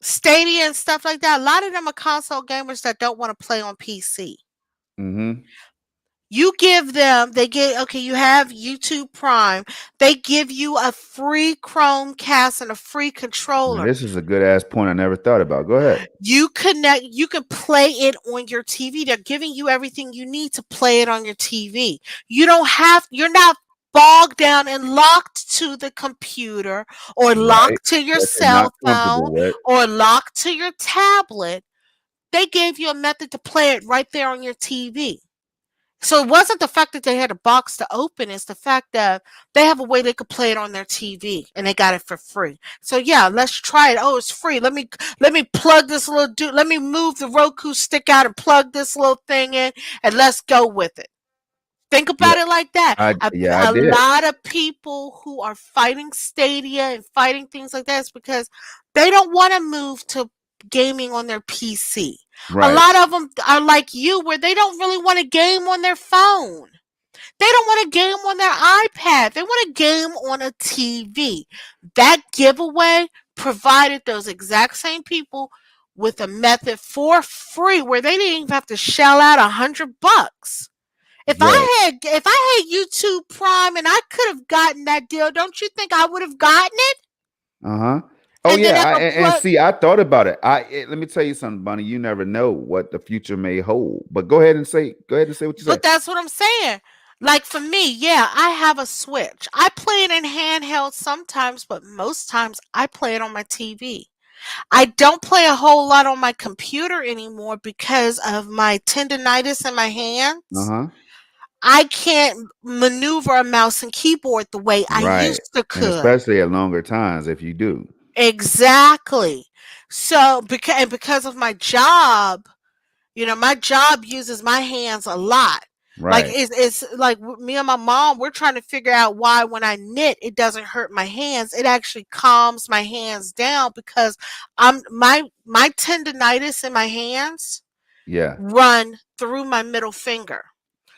Stadia and stuff like that. A lot of them are console gamers that don't want to play on PC. Mm-hmm. You give them, they get, okay, you have YouTube Prime. They give you a free Chromecast and a free Now controller. this is a good ass point I never thought about. Go ahead. You can play it on your TV. They're giving you everything you need to play it on your TV. You're not bogged down and locked to the computer or Right. locked to your That you're not cell phone comfortable with. or locked to your tablet, they gave you a method to play it right there on your TV. So it wasn't the fact that they had a box to open, it's the fact that they have a way they could play it on their TV and they got it for free. So yeah, let's try it. Oh, it's free. Let me plug this little dude. Let me move the Roku stick out and plug this little thing in and let's go with it. Think Yeah, about it like that. I A did. lot of people who are fighting Stadia and fighting things like that is because they don't want to move to gaming on their PC. A Right. lot of them are like you, where they don't really want to game on their phone. They don't want to game on their iPad. They want to game on a TV. That giveaway provided those exact same people with a method for free where they didn't even have to shell out $100. Right. If I had YouTube Prime and I could have gotten that deal, don't you think I would have gotten it? Uh-huh. Oh And then yeah, I could and plug. see, I thought about it. Let me tell you something, Bunny. You never know what the future may hold. But go ahead and say what you say. But that's what I'm saying. Like for me, yeah, I have a Switch. I play it in handheld sometimes, but most times I play it on my TV. I don't play a whole lot on my computer anymore because of my tendonitis in my hands. Uh-huh. I can't maneuver a mouse and keyboard the way I Right. used to And could. especially at longer times if you do. Exactly. So because of my job, my job uses my hands a lot. Like Right. it's like me and my mom, we're trying to figure out why when I knit, it doesn't hurt my hands. It actually calms my hands down because my tendonitis in my hands Yeah. run through my middle finger.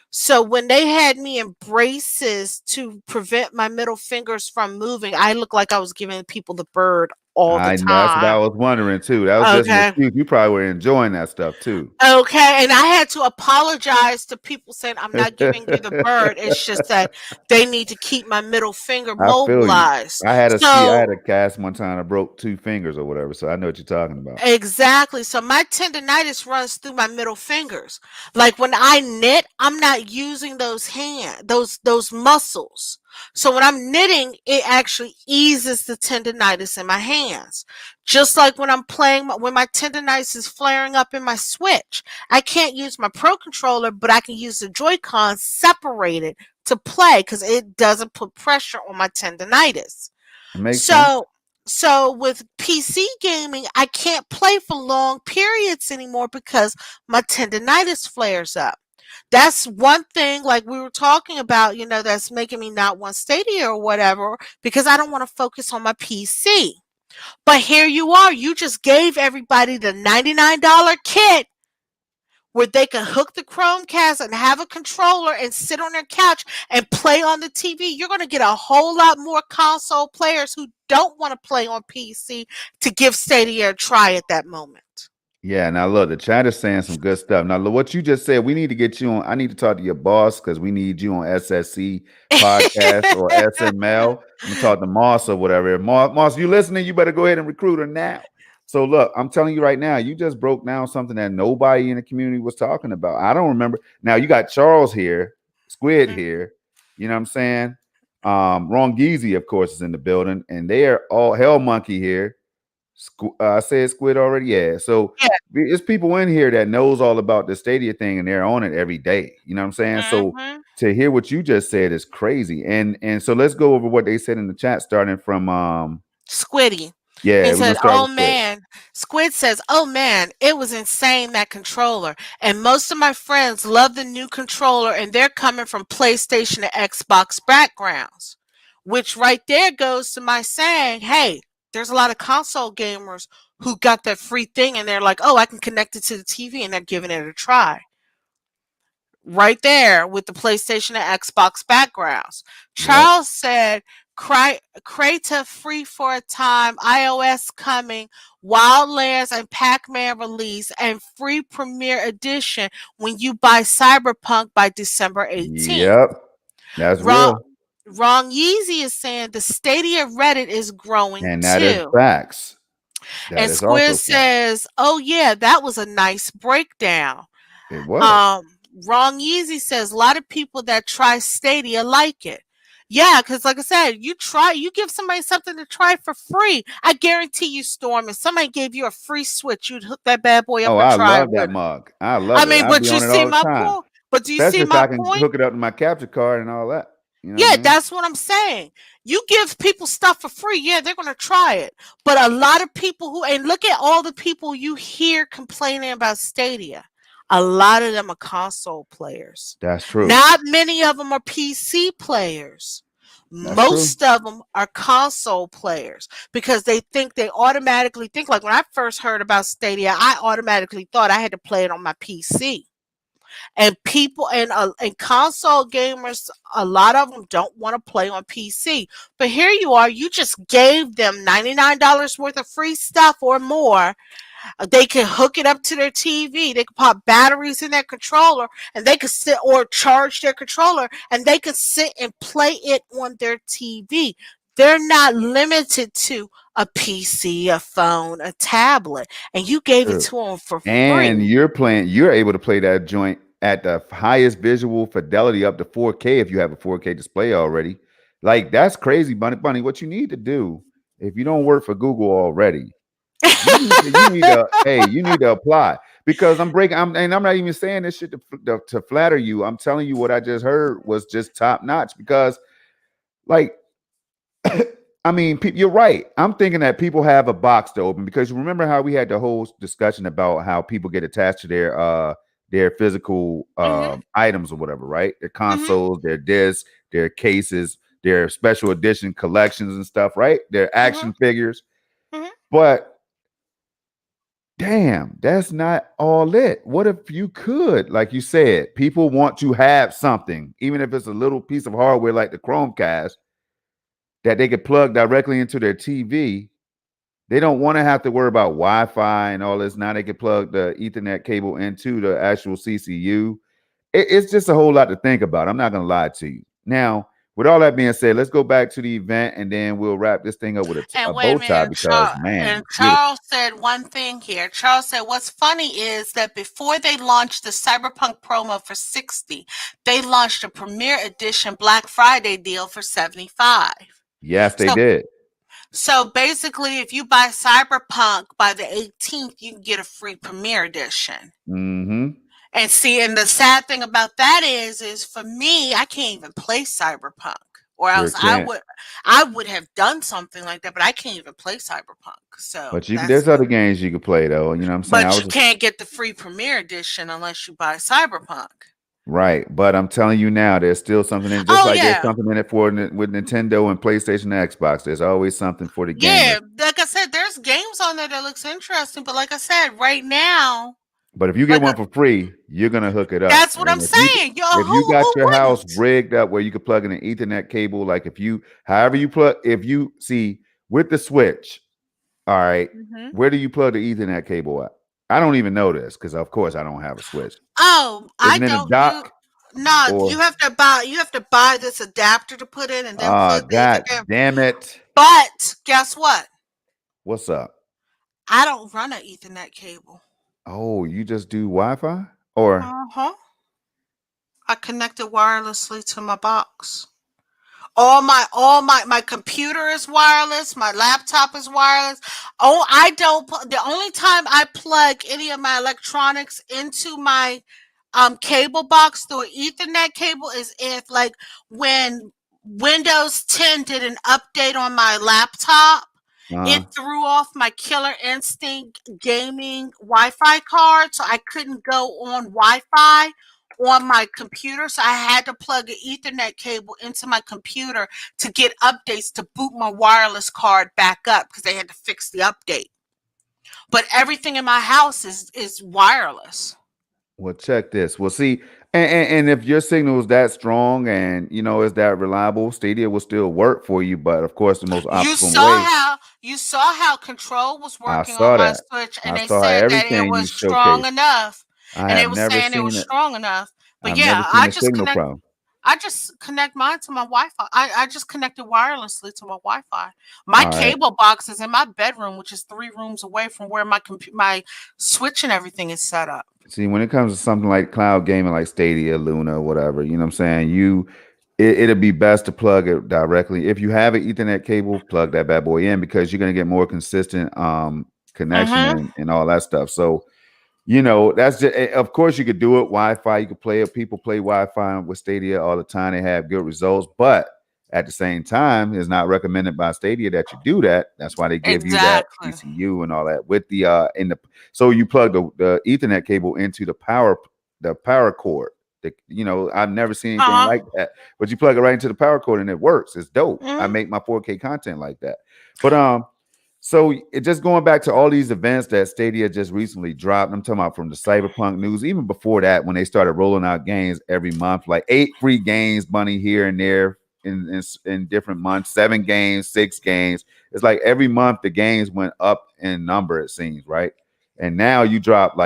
So when they had me in braces to prevent my middle fingers from moving, I looked like I was giving people the bird all the I know that's what I time. was wondering too. That was just an Okay. excuse. You probably were enjoying that stuff too. Okay, and I had to apologize to people saying I'm not giving you the bird. It's just that they need to keep my middle finger I feel you. mobilized. I had So a cast one time. I broke two fingers or whatever, so I know what you're talking about. exactly. So my tendonitis runs through my middle fingers. Like when I knit, I'm not using those muscles. So when I'm knitting, it actually eases the tendonitis in my hands. Just like when I'm playing, when my tendonitis is flaring up in my Switch, I can't use my Pro controller, but I can use the Joy-Con separated to play because it doesn't put pressure on my tendonitis. It makes sense. So with PC gaming, I can't play for long periods anymore because my tendonitis flares up. That's one thing, like we were talking about, that's making me not want Stadia or whatever, because I don't want to focus on my PC. But here you are, you just gave everybody the $99 kit where they can hook the Chromecast and have a controller and sit on their couch and play on the TV. You're going to get a whole lot more console players who don't want to play on PC to give Stadia a try at that moment. Yeah, now look, the chat is saying some good stuff. Now, look, what you just said, we need to get you on. I need to talk to your boss because we need you on SSC podcast or SML. I'm gonna talk to Moss or whatever. Moss, you listening? You better go ahead and recruit her now. So look, I'm telling you right now, you just broke down something that nobody in the community was talking about. I don't remember. Now you got Charles here, Squid here. You know what I'm saying? Ron Geezy, of course, is in the building, and they are all Hell Monkey here. I said Squid already. Yeah. So Yeah. it's people in here that knows all about the Stadia thing and they're on it every day. You know what I'm saying? So Mm-hmm. to hear what you just said is crazy. And so let's go over what they said in the chat, starting from Squiddy. yeah, He we're gonna said, start "Oh with Squid. man." Squid says, "Oh man, it was insane, that controller. And most of my friends love the new controller and they're coming from PlayStation and Xbox backgrounds." Which right there goes to my saying, hey, there's a lot of console gamers who got that free thing and they're like, "Oh, I can connect it to the TV," and they're giving it a try. Right there with the PlayStation and Xbox backgrounds. Yep. Charles said, Creta free for a time, iOS coming, Wildlands and Pac-Man release, and free Premiere Edition when you buy Cyberpunk by December 18th. Yep. That's Wrong, real. Wrong Yeezy is saying the Stadia Reddit is growing And that is too. facts. That And is Squiz also facts. says, "Oh yeah, that was a nice breakdown." It was. Um, Wrong Yeezy says a lot of people that try Stadia like it. Yeah, because like I said, you give somebody something to try for free. I guarantee you, Storm, if somebody gave you a free Switch, you'd hook that bad boy up Oh, and I try it love that with 'em. mug. I I love it. mean, I'll but be you on it see all the my time. point? But do you see Especially if my I can point? hook it up to my capture card and all that. You know what I Yeah, mean? that's what I'm saying. You give people stuff for free, yeah, they're gonna try it. But a lot of people who and look at all the people you hear complaining about Stadia. A lot of them are console players. That's true. Not many of them are PC players. That's true. Most of them are console players because they automatically think like when I first heard about Stadia, I automatically thought I had to play it on my PC. And people and console gamers, a lot of them don't want to play on PC. But here you are, you just gave them $99 worth of free stuff or more. They can hook it up to their TV. They can pop batteries in their controller and they can sit or charge their controller and they can sit and play it on their TV. They're not limited to a PC, a phone, a tablet, and you gave it True. to them for And free. you're able to play that joint at the highest visual fidelity up to 4K if you have a 4K display already. Like that's crazy, Bunny. What you need to do if you don't work for Google already, you need to apply because I'm not even saying this shit to flatter you. I'm telling you what I just heard was just top notch because like I mean, you're right. I'm thinking that people have a box to open because remember how we had the whole discussion about how people get attached to their physical Mhm. items or whatever, right? Their Mhm. consoles, their discs, their cases, their special edition collections and stuff, right? Their Mhm. action figures. Mhm. But damn, that's not all it. What if you could, like you said, people want to have something, even if it's a little piece of hardware like the Chromecast that they could plug directly into their TV. They don't want to have to worry about Wi-Fi and all this. Now they can plug the Ethernet cable into the actual CCU. It's just a whole lot to think about. I'm not going to lie to you. Now, with all that being said, let's go back to the event and then we'll wrap this thing up with a And wait a bow tie minute, because, man, beautiful. Charles said one thing here. Charles said, "What's funny is that before they launched the Cyberpunk promo for 60, they launched a Premier Edition Black Friday deal for 75. Yes, they So, did. so basically, if you buy Cyberpunk by the 18th, you can get a free Premier Edition." Mm-hmm. And see, and the sad thing about that is for me, I can't even play Cyberpunk, or Sure else can't. I would have done something like that, but I can't even play Cyberpunk. So But you can, that's there's other games you can play though. You know what I'm saying? I but was you just can't get the free Premiere Edition unless you buy Cyberpunk. right. But I'm telling you now, there's still something in just Oh like there's yeah, something in it for with Nintendo and PlayStation and Xbox. There's always something for the gamers. yeah. Like I said, there's games on there that looks interesting, but like I said, right now, But if you get like one for free, you're gonna hook it up. that's what I'm And saying. Yo, if you who got your house wouldn't? rigged up where you could plug in an Ethernet cable, like if you however you plug if you see with the switch, all right, Hmm. where do you plug the Ethernet cable at? I don't even know this because of course I don't have a switch. Oh, Is I it in a don't. dock No, or you have to buy this adapter to put in and then plug the god Ethernet. damn it. But guess what? What's up? I don't run an Ethernet cable. Oh, you just do Wi-Fi? Or Uh-huh. I connect it wirelessly to my box. All my computer is wireless, my laptop is wireless. Oh, I don't the only time I plug any of my electronics into my cable box through an Ethernet cable is if like when Windows 10 did an update on my laptop, it uh threw off my Killer Instinct gaming Wi-Fi card, so I couldn't go on Wi-Fi on my computer. So I had to plug an Ethernet cable into my computer to get updates to boot my wireless card back up because they had to fix the update. But everything in my house is wireless. well check this. Well see and if your signal is that strong and you know is that reliable, Stadia will still work for you. But of course, the most optimum way, You saw how Control was I working on saw my that. Switch, and I they saw how said that it everything you was strong showcased. enough, I and they have were never saying it was seen it. strong enough. But I've never yeah, seen a signal problem. I just connect mine to my Wi-Fi. I just connected wirelessly to my Wi-Fi. My All right. cable box is in my bedroom, which is 3 rooms away from where my Switch and everything is set up. See, when it comes to something like cloud gaming, like Stadia, Luna, whatever, you know what I'm saying? it'll be best to plug it directly. If you have an Ethernet cable, plug that bad boy in because you're gonna get more consistent connection Mm-hmm. and all that stuff. So that's just, of course you could do it Wi-Fi. You could play it. People play Wi-Fi with Stadia all the time. They have good results, but at the same time, it's not recommended by Stadia that you do that. That's why they give you that Exactly. ECU and all that with the in the. So you plug the Ethernet cable into the power cord. I've never seen anything Uh-huh. like that. But you plug it right into the power cord and it works. It's dope. I Mm-hmm. make my 4K content like that. But so it just going back to all these events that Stadia just recently dropped. I'm talking about from the Cyberpunk news, even before that, when they started rolling out games every month, like 8 free games, bunny here and there in different months, 7 games, 6 games. It's like every month the games went up in number, it seems, right? And now you drop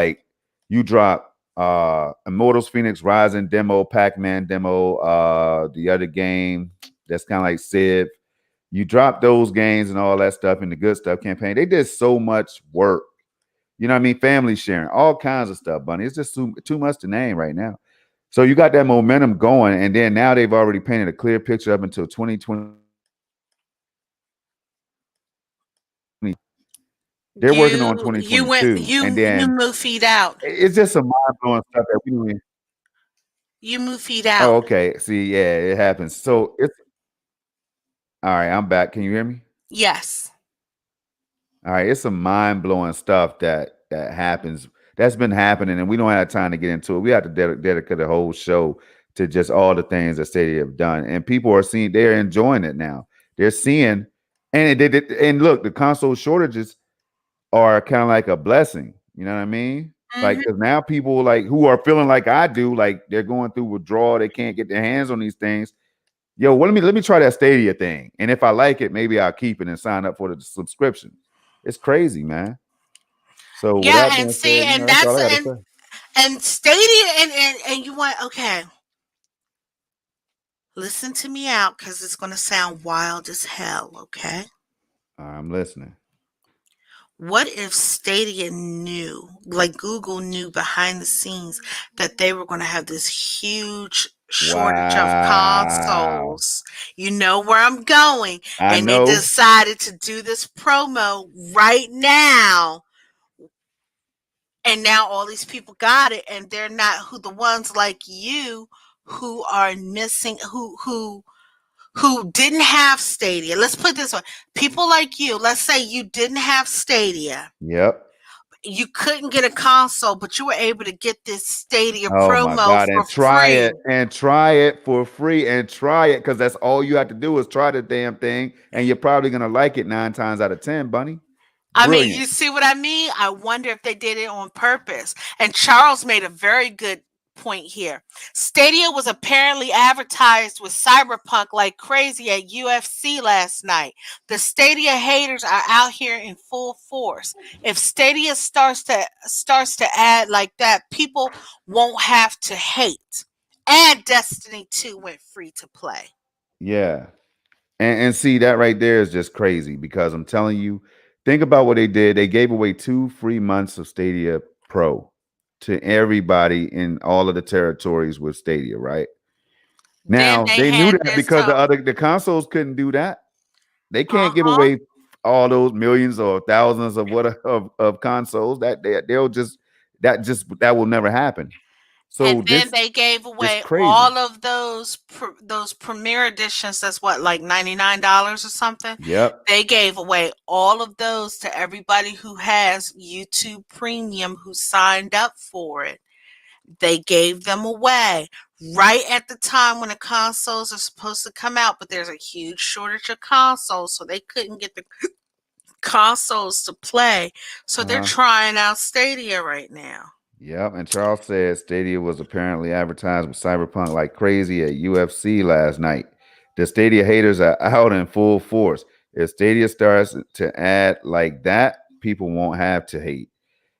Immortals Phoenix Rising demo, Pac-Man demo, the other game that's kind of like Civ. You drop those games and all that stuff in the good stuff campaign. They did so much work. You know what I mean? Family sharing, all kinds of stuff, Bunny. It's just too much to name right now. So you got that momentum going, and then now they've already painted a clear picture up until 2020. They're working on You went 2022, and you then move feet out. it's just some mind blowing stuff that we don't even. You move feet Oh, out. okay. See, yeah, it happens. So it's all right. I'm back. Can you hear me? Yes. All right, it's some mind blowing stuff that happens. That's been happening, and we don't have time to get into it. We have to dedicate a whole show to just all the things that Stadia have done, and people are seeing they're enjoying it now. They're seeing, and look, the console shortages are kind of like a blessing. You know what I mean? Like Mm-hmm. because now people like who are feeling like I do, like they're going through withdrawal, they can't get their hands on these things. Yo, let me try that Stadia thing, and if I like it, maybe I'll keep it and sign up for the subscription. It's crazy, man. So with Yeah, that and being see, said, and that's all that's I got to say. and Stadia and you want okay. Listen to me out because it's going to sound wild as hell. Okay. I'm listening. What if Stadia knew, like Google knew behind the scenes, that they were going to have this huge shortage of Wow. consoles? You know where I'm going. I And they know. decided to do this promo right now. And now all these people got it, and they're not who the ones like you who are missing, who didn't have Stadia. Let's put it this way. People like you, let's say you didn't have Stadia. Yep. You couldn't get a console, but you were able to get this Stadia Oh my promo God. for And try free. it and try it for free and try it because that's all you have to do is try the damn thing. And you're probably going to like it 9 times out of 10, Bunny. I mean, Brilliant. you see what I mean? I wonder if they did it on purpose. And Charles made a very good point here. Stadia was apparently advertised with Cyberpunk like crazy at UFC last night. The Stadia haters are out here in full force. If Stadia starts to add like that, people won't have to hate. And Destiny 2 went free to play. Yeah. And see that right there is just crazy because I'm telling you, think about what they did. They gave away 2 free months of Stadia Pro to everybody in all of the territories with Stadia, right? Then Now they they knew had that this because the consoles couldn't do that. They can't give uh-huh. away all those millions or thousands of of consoles that will never happen. So And then this they gave is away crazy. all of those premier editions. That's what, like $99 or something. Yep. They gave away all of those to everybody who has YouTube Premium who signed up for it. They gave them away right at the time when the consoles are supposed to come out, but there's a huge shortage of consoles, so they couldn't get the consoles to play. So they're Uh-huh. trying out Stadia right now. Yep, and Charles said Stadia was apparently advertised with Cyberpunk like crazy at UFC last night. The Stadia haters are out in full force. If Stadia starts to add like that, people won't have to hate.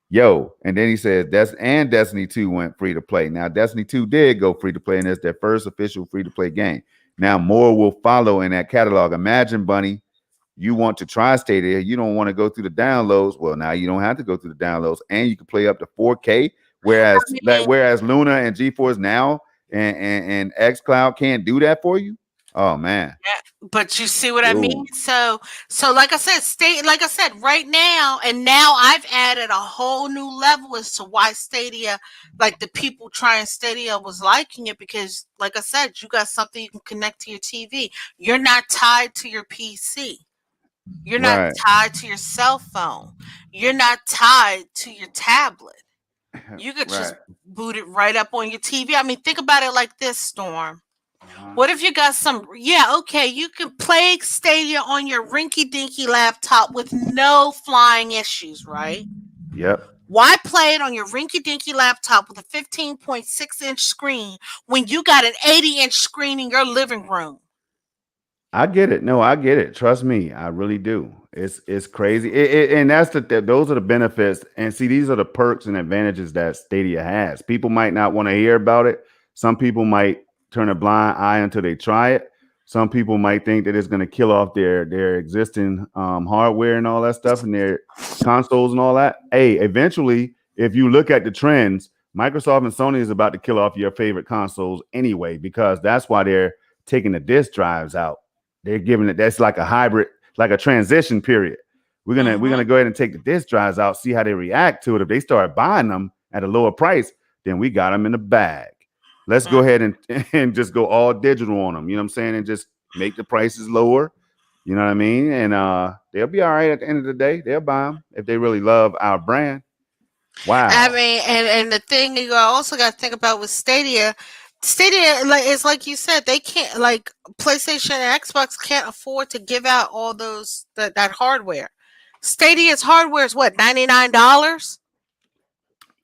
Yo, and then he says Destiny 2 went free to play. Now Destiny 2 did go free to play, and it's their first official free to play game. Now more will follow in that catalog. Imagine, Bunny, you want to try Stadia, you don't want to go through the downloads. Well, now you don't have to go through the downloads, and you can play up to 4K. I Whereas mean, Luna and GeForce now and xCloud can't do that for you. Oh man. Yeah, but you see what I mean? Yo. So like I said, right now, and now I've added a whole new level as to why Stadia, like the people trying Stadia was liking it because, like I said, you got something you can connect to your TV. You're not tied to your PC. You're not Right. tied to your cell phone. You're not tied to your tablet. You could just Right. boot it right up on your TV. I mean, think about it like this, Storm. Uh-huh. What if you got some? Yeah, okay, you can play Stadia on your rinky dinky laptop with no flying issues, right? Yep. Why play it on your rinky dinky laptop with a 15.6-inch screen when you got an 80-inch screen in your living room? I get it. No, I get it. Trust me, I really do. It's crazy, and that's those are the benefits. And see, these are the perks and advantages that Stadia has. People might not want to hear about it. Some people might turn a blind eye until they try it. Some people might think that it's going to kill off their existing hardware and all that stuff and their consoles and all that. Hey, eventually, if you look at the trends, Microsoft and Sony is about to kill off your favorite consoles anyway, because that's why they're taking the disk drives out. They're giving it, that's like a hybrid, like a transition period. We're gonna go ahead and take the disk drives out, see how they react to it. If they start buying them at a lower price, then we got them in the bag. Let's go ahead and just go all digital on them. You know what I'm saying? And just make the prices lower. You know what I mean? And they'll be all right at the end of the day. They'll buy them if they really love our brand. I Wow. mean, and the thing you also got to think about with Stadia, Stadia, like it's like you said, they can't, like PlayStation and Xbox can't afford to give out all that hardware. Stadia's hardware is what, $99?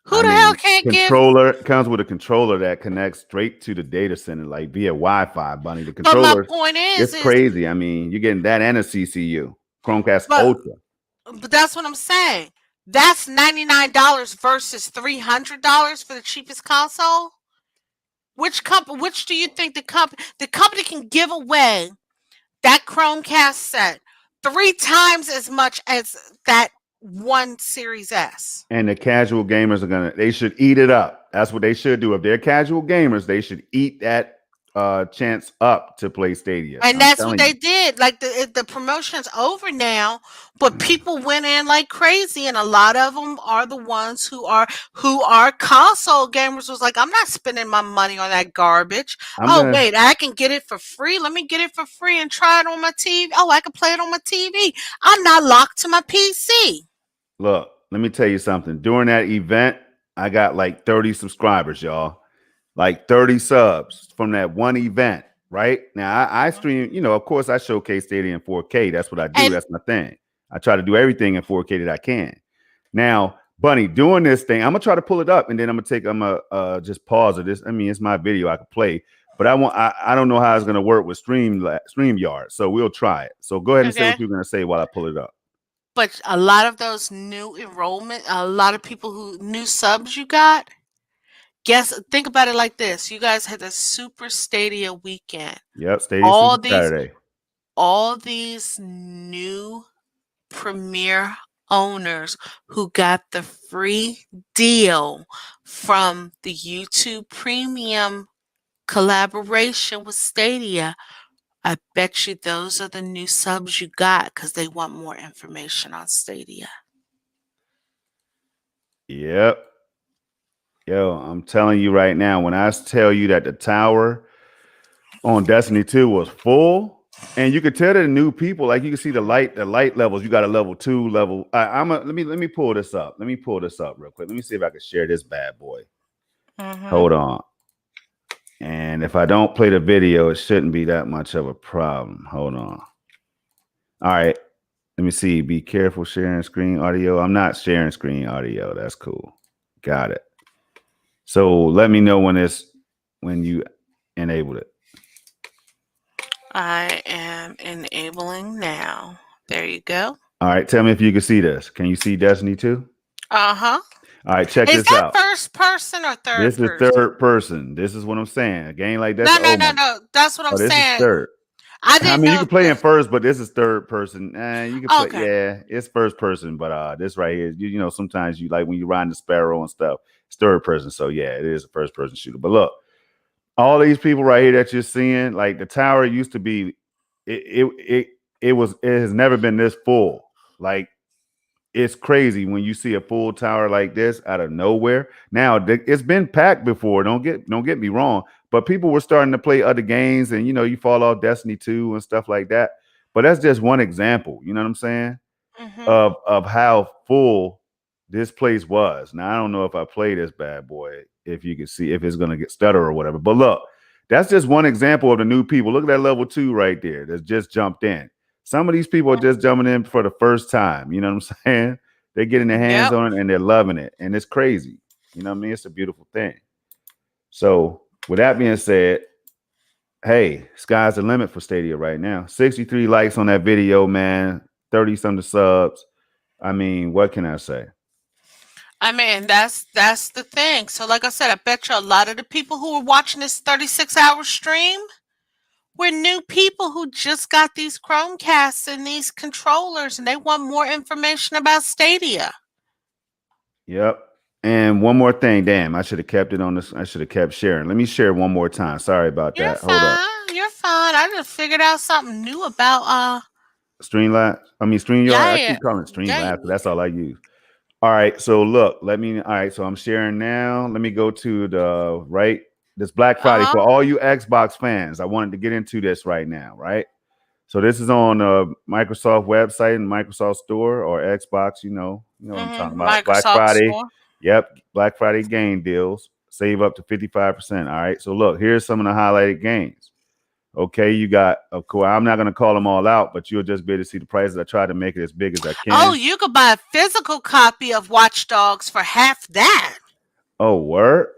Who I the hell mean, can't give? controller comes with a controller that connects straight to the data center, like via Wi-Fi, Bunny. The But my controller, point it's is crazy. I mean, you're getting that and a CCU, Chromecast but Ultra. but that's what I'm saying. That's $99 versus $300 for the cheapest console. Which do you think the company can give away that Chromecast set 3 times as much as that one Series S? And the casual gamers they should eat it up. That's what they should do. If they're casual gamers, they should eat that chance up to play Stadia. And I'm that's what telling they you. did. Like the promotion's over now, but people went in like crazy, and a lot of them are the ones who are console gamers. Was like, I'm not spending my money on that garbage. I'm Oh gonna wait, I can get it for free. Let me get it for free and try it on my TV. Oh, I can play it on my TV. I'm not locked to my PC. look, let me tell you something. During that event, I got like 30 subscribers, y'all. Like 30 subs from that one event, right? Now I stream, of course I showcase Stadia in 4K. That's what I do. And That's my thing. I try to do everything in 4K that I can. Now, Bunny, doing this thing, I'm gonna try to pull it up and then I'm gonna just pause it. This, I mean, it's my video I can play, but I don't know how it's gonna work with StreamYard. So we'll try it. So go ahead and say okay. what you're gonna say while I pull it up. But a lot of those a lot of people who new subs you got, think about it like this. You guys had the Super Stadia weekend. Yep, Stadia Super All these Saturday. all these new Premier owners who got the free deal from the YouTube Premium collaboration with Stadia. I bet you those are the new subs you got because they want more information on Stadia. Yep. Yo, I'm telling you right now, when I tell you that the tower on Destiny 2 was full, and you could tell the new people, like you can see the light levels. You got a level 2 level. Let me pull this up. Let me pull this up real quick. Let me see if I can share this bad boy. Hold on. And if I don't play the video, it shouldn't be that much of a problem. Hold on. All right. Let me see. Be careful sharing screen audio. I'm not sharing screen audio. That's cool. Got it. So let me know when you enabled it. I am enabling now. There you go. All right. Tell me if you can see this. Can you see Destiny 2? Uh-huh. All right. Check Is this that out. first person or third This is person? third person. This is what I'm saying. A game like this. No, no, Oh no, my. no. That's what I'm Oh, this is saying. third. I I didn't mean, you know can if play in this. first, but this is third person. You can play. Okay. Yeah, it's first person, but this right here, sometimes you like when you ride the Sparrow and stuff, it's third person. So yeah, it is a first person shooter. But look, all these people right here that you're seeing, like the tower used to be, it has never been this full. Like it's crazy when you see a full tower like this out of nowhere. Now it's been packed before. Don't get me wrong, but people were starting to play other games, and you fall off Destiny 2 and stuff like that. But that's just one example. You know what I'm saying? Mm-hmm. Of how full this place was. Now I don't know if I play this bad boy, if you can see if it's gonna get stutter or whatever. But look, that's just one example of the new people. Look at that level 2 right there that's just jumped in. Some of these people are just jumping in for the first time. You know what I'm saying? They're getting their hands Yep. on it and they're loving it. And it's crazy. You know what I mean? It's a beautiful thing. So with that being said, hey, sky's the limit for Stadia right now. 63 likes on that video, man. 30 something subs. I mean, what can I say? I mean, that's the thing. So, like I said, I bet you a lot of the people who are watching this 36-hour stream were new people who just got these Chromecasts and these controllers, and they want more information about Stadia. Yep. And one more thing, damn, I should have kept it on this. I should have kept sharing. Let me share one more time. Sorry about You're that. Hold up. fine. You're fine. I just figured out something new about Streamlabs. I mean StreamYard. I yeah, keep calling it yeah. Streamlabs, but that's all I use. All right. So look, all right. So I'm sharing now. Let me go to the right. This Black Friday Uh-huh. for all you Xbox fans. I wanted to get into this right now, right? So this is on Microsoft website and Microsoft Store or Xbox. You know what I'm talking about. Black Microsoft Friday. Store. Yep, Black Friday game deals. Save up to 55%. All right. So look, here's some of the highlighted games. Okay, you got, of course, I'm not going to call them all out, but you'll just be able to see the prices. I try to make it as big as I Oh, can. you could buy a physical copy of Watch Dogs for half that. Oh, word.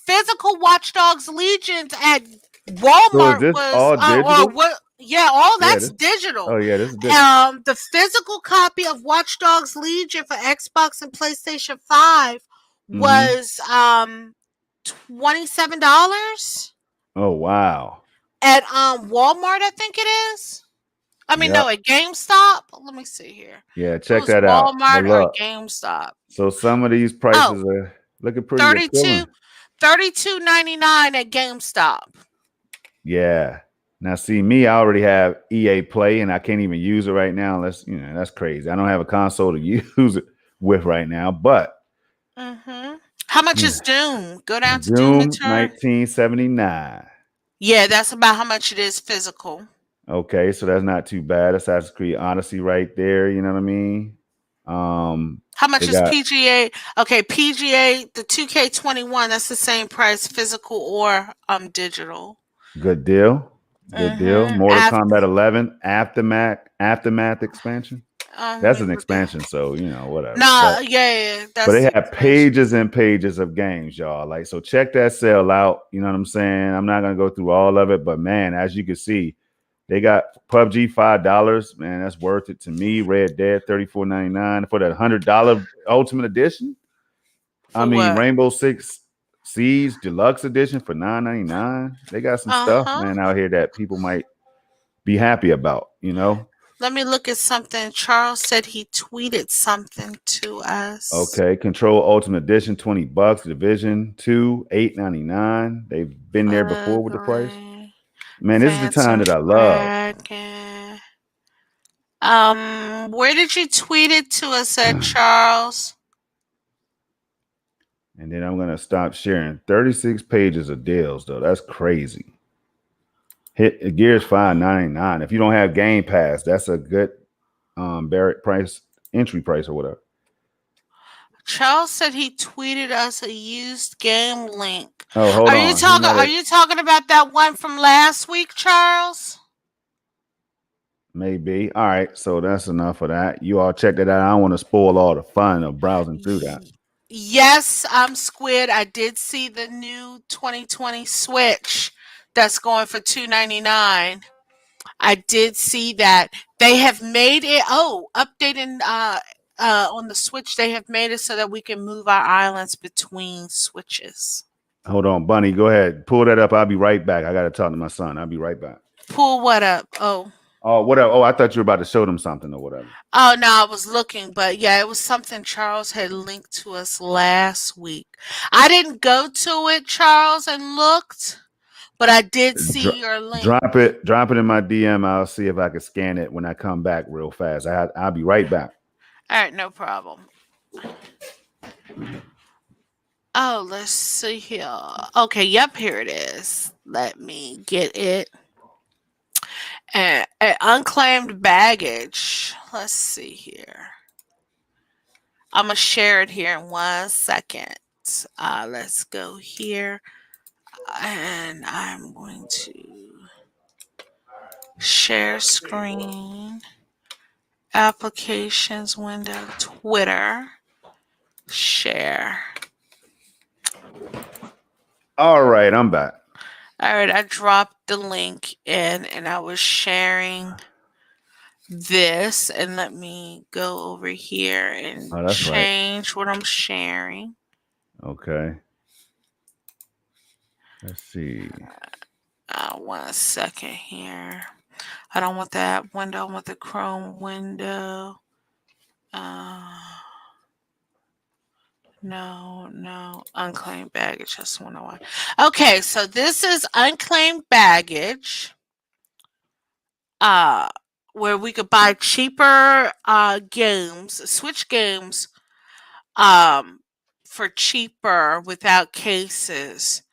Physical Watch Dogs Legions at So is Walmart this was all or digital? what? Yeah, all Yeah. that's digital. This is digital. The physical copy of Watch Dogs Legion for Xbox and PlayStation 5 Mm-hmm. was $27 Oh, wow. at Walmart, I think it is. I mean, no, Yep. at GameStop. Let me see here. Yeah, It check was that out. But Walmart or look, GameStop. so some of these Oh, prices are looking pretty 32 appealing. $32.99 at GameStop. Yeah. Now, see me, I already have EA Play, and I can't even use it right now. That's crazy. I don't have a console to use it with right now. But Mm-hmm. How much is Doom? Go down to Doom Doom Return. 1979. Yeah, that's about how much it is physical. Okay, so that's not too bad. Assassin's Creed Odyssey right there. You know what I mean? How much They is got PGA? Okay, PGA, the 2K21, that's the same price, physical or digital. good deal. Good deal. Mm-hmm. Mortal Kombat 11 Aftermath expansion. Let That's me an look at. expansion, so whatever. Nah, yeah, But that's they the have expansion. pages and pages of games, y'all. Like, so check that sale out. You know what I'm saying? I'm not gonna go through all of it, but man, as you can see, they got PUBG $5. Man, that's worth it to me. Red Dead $34.99 for that $100 Ultimate Edition. I For mean, what? Rainbow Six Siege Deluxe Edition for $9.99. They got some stuff, Uh-huh. man, out here that people might be happy about. Let me look at something. Charles said he tweeted something to us. Okay, Control Ultimate Edition, $20. Division 2, $8.99. They've been there before with the price. Agree. Man, this is the time Phantom that I love. Dragon. Where did you tweet it to us at, Charles? And then I'm gonna stop sharing. 36 pages of deals, though. That's crazy. Hit Gears 5.99. If you don't have Game Pass, that's a good Barrett price, entry price or whatever. Charles said he tweeted us a used game link. Oh, hold on. Are you talking about that one from last week, Charles? Maybe. All right. So that's enough of that. You all check that out. I don't want to spoil all the fun of browsing through that. Yes, I'm Squid. I did see the new 2020 Switch that's going for $299. I did see that. They have made it updating on the Switch, they have made it so that we can move our islands between switches. Hold on, Bunny. Go ahead. Pull that up. I'll be right back. I got to talk to my son. I'll be right back. Pull what up? Oh. Oh, whatever. Oh, I thought you were about to show them something or whatever. Oh no, I was looking, but yeah, it was something Charles had linked to us last week. I didn't go to it, Charles, and looked, but I did Dro- see your link. drop it in my DM. I'll see if I can scan it when I come back real fast. I'll be right back. All right, no problem. Oh, let's see here. Okay, yep, here it is. Let me get it. And unclaimed baggage. Let's see here. I'm gonna share it here in 1 second. Let's go here, and I'm going to share screen, applications window, Twitter, share. All right, I'm back. All right, I dropped the link in, and I was sharing this, and let me go over here and Oh, that's right. change what I'm sharing. Okay. Let's see. 1 second here. I don't want that window. I want the Chrome window. Uh, no, unclaimed baggage. That's the one I want. Okay, so this is unclaimed baggage. Uh, where we could buy cheaper games, Switch games, um, for cheaper without cases.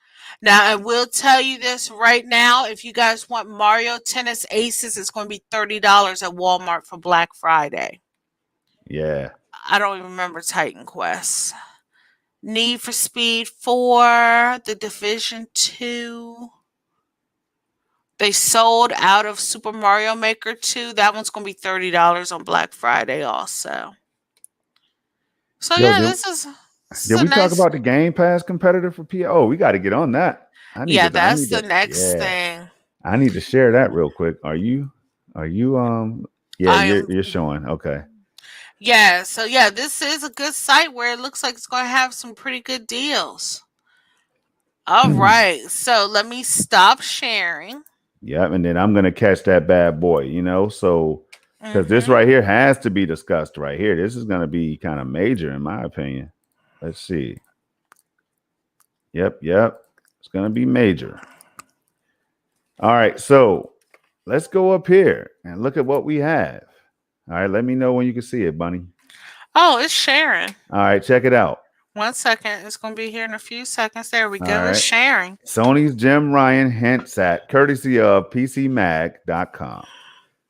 Now, I will tell you this right now. If you guys want Mario Tennis Aces, it's going to be $30 at Walmart for Black Friday. Yeah. I don't even remember Titan Quest. Need for Speed 4, The Division 2. They sold out of Super Mario Maker 2. That one's going to be $30 on Black Friday also. So Yo, yeah, this is did a we talk nice. about the Game Pass competitor for P? Oh, we got to get on that. Yeah, I that's need the to. next Yeah. thing. I need to share that real quick. Are you yeah, I am. you're showing. Okay. Yeah, so yeah, this is a good site where it looks like it's going to have some pretty good deals. All right, so let me stop sharing. Yep, and then I'm gonna catch that bad boy, so because this Mm-hmm. right here has to be discussed right here. This is gonna be kind of major in my opinion. Let's see. Yep. It's gonna be major. All right, so let's go up here and look at what we have. All right, let me know when you can see it, Bunny. Oh, it's sharing. All right, check it out. 1 second. It's going to be here in a few seconds. There we All go. It's right. sharing. Sony's Jim Ryan hints at courtesy of PCMag.com.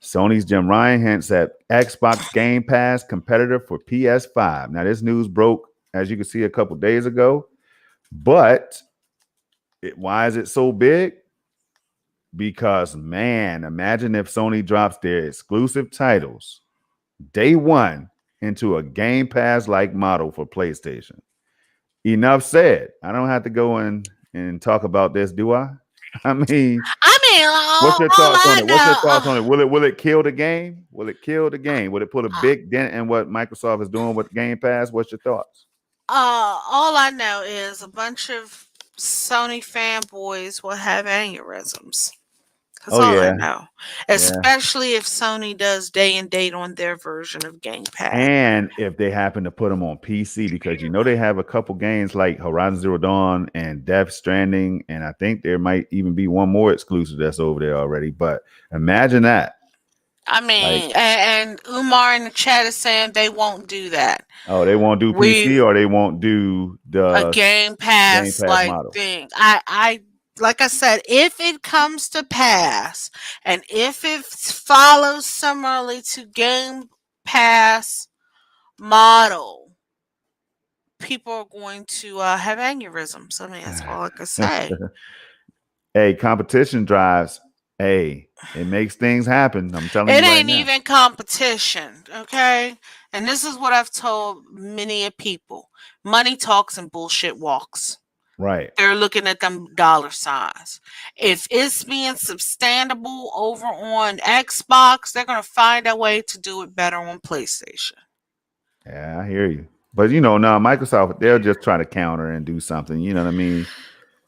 Sony's Jim Ryan hints at Xbox Game Pass competitor for PS5. Now, this news broke, as you can see, a couple days ago, but why is it so big? Because, man, imagine if Sony drops their exclusive titles day one into a Game Pass like model for PlayStation. Enough said. I don't have to go in and talk about this, do I? I mean, I mean, what's your all thoughts on I it? What's your thoughts on know, it? Will it kill the game? Will it kill the game? Will it put a big dent in what Microsoft is doing with Game Pass? What's your thoughts? all I know is a bunch of Sony fanboys will have aneurysms. That's Oh all I yeah, know. yeah. Especially if Sony does day and date on their version of Game Pass. And if they happen to put them on PC, because they have a couple games like Horizon Zero Dawn and Death Stranding, and I think there might even be one more exclusive that's over there already. But imagine that. I Like, mean, and Umar in the chat is saying they won't do that. oh, they won't do PC We or they won't do a the Game Game Pass Pass like model. thing. I like I said, if it comes to pass, and if it follows similarly to Game Pass model, people are going to have aneurysms. I mean, that's all I can say. Hey, competition drives. Hey, it makes things happen. I'm telling It you right ain't now. even competition, okay? And this is what I've told many a people. Money talks and bullshit walks. Right. They're looking at them dollar signs. If it's being substantiable over on Xbox, they're going to find a way to do it better on PlayStation. Yeah, I hear you. But now Microsoft, they'll just try to counter and do something. You know what I mean?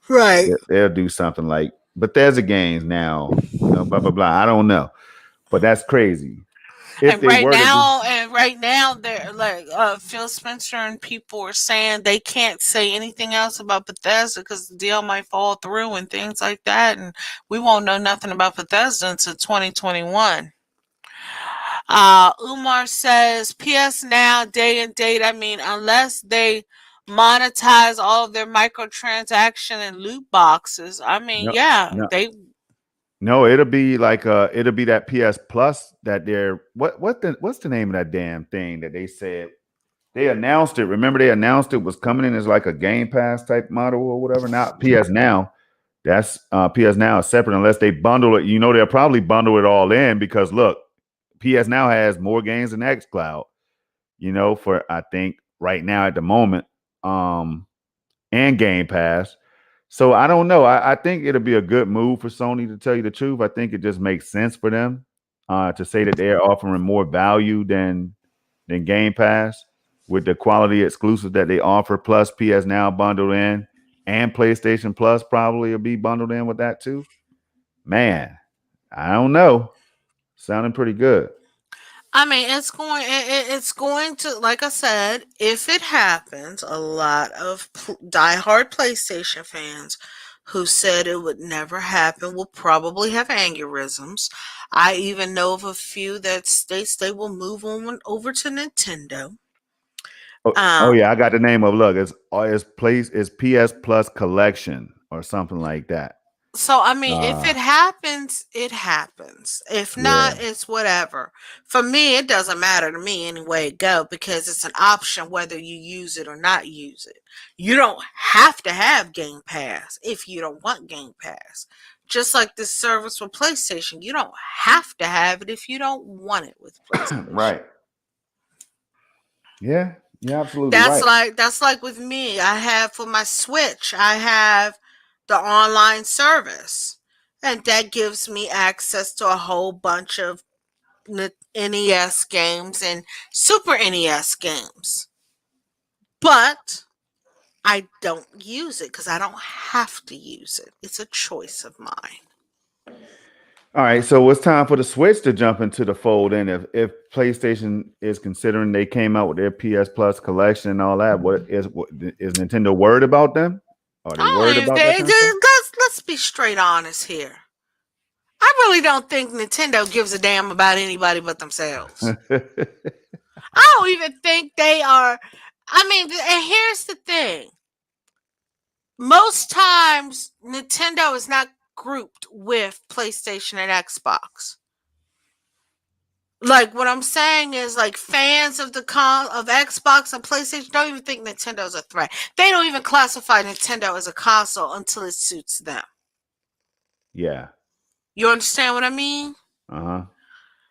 Right. They'll do something like Bethesda games now, blah blah blah. I don't know. but that's crazy. If they were to do, And right now, they're like Phil Spencer and people are saying they can't say anything else about Bethesda because the deal might fall through and things like that, and we won't know nothing about Bethesda until 2021. Umar says PS Now day and date. I mean, unless they monetize all of their microtransaction and loot boxes. I mean, no, yeah, no, they. no, it'll be like it'll be that PS Plus that they're what's the name of that damn thing that they said they announced it. Remember they announced it was coming in as like a Game Pass type model or whatever. Not PS Now. That's PS Now is separate unless they bundle it. You know they'll probably bundle it all in because look, PS Now has more games than XCloud. You know, for I think right now at the moment, and Game Pass. So I don't know. I think it'll be a good move for Sony to tell you the truth. I think it just makes sense for them to say that they're offering more value than Game Pass with the quality exclusive that they offer, plus PS Now bundled in, and PlayStation Plus probably will be bundled in with that too. Man, I don't know. Sounding pretty good. I mean, it's going to, like I said, if it happens, a lot of diehard PlayStation fans who said it would never happen will probably have aneurysms. I even know of a few that states they will move on over to Nintendo. Oh yeah, I got the name of look. It's PS Plus Collection or something like that. So I mean, if Uh it happens, it happens. If not, yeah. it's whatever. For me, it doesn't matter to me any way it go because it's an option whether you use it or not use it. You don't have to have Game Pass if you don't want Game Pass. Just like this service with PlayStation, you don't have to have it if you don't want it with PlayStation. Right. Yeah, you're absolutely That's right. like with me. I have for my Switch, I have the online service. And that gives me access to a whole bunch of NES games and Super NES games. But I don't use it because I don't have to use it. It's a choice of mine. All right, so it's time for the Switch to jump into the fold. And if PlayStation is considering they came out with their PS Plus collection and all that, what is Nintendo worried about them? Are they I worried don't even about that think, kind of stuff? let's be straight honest here. I really don't think Nintendo gives a damn about anybody but themselves. I don't even think they are. I mean, and here's the thing: most times, Nintendo is not grouped with PlayStation and Xbox. Like what I'm saying is, like fans of of Xbox and PlayStation don't even think Nintendo's a threat. They don't even classify Nintendo as a console until it suits them. Yeah. You understand what I mean? Uh-huh.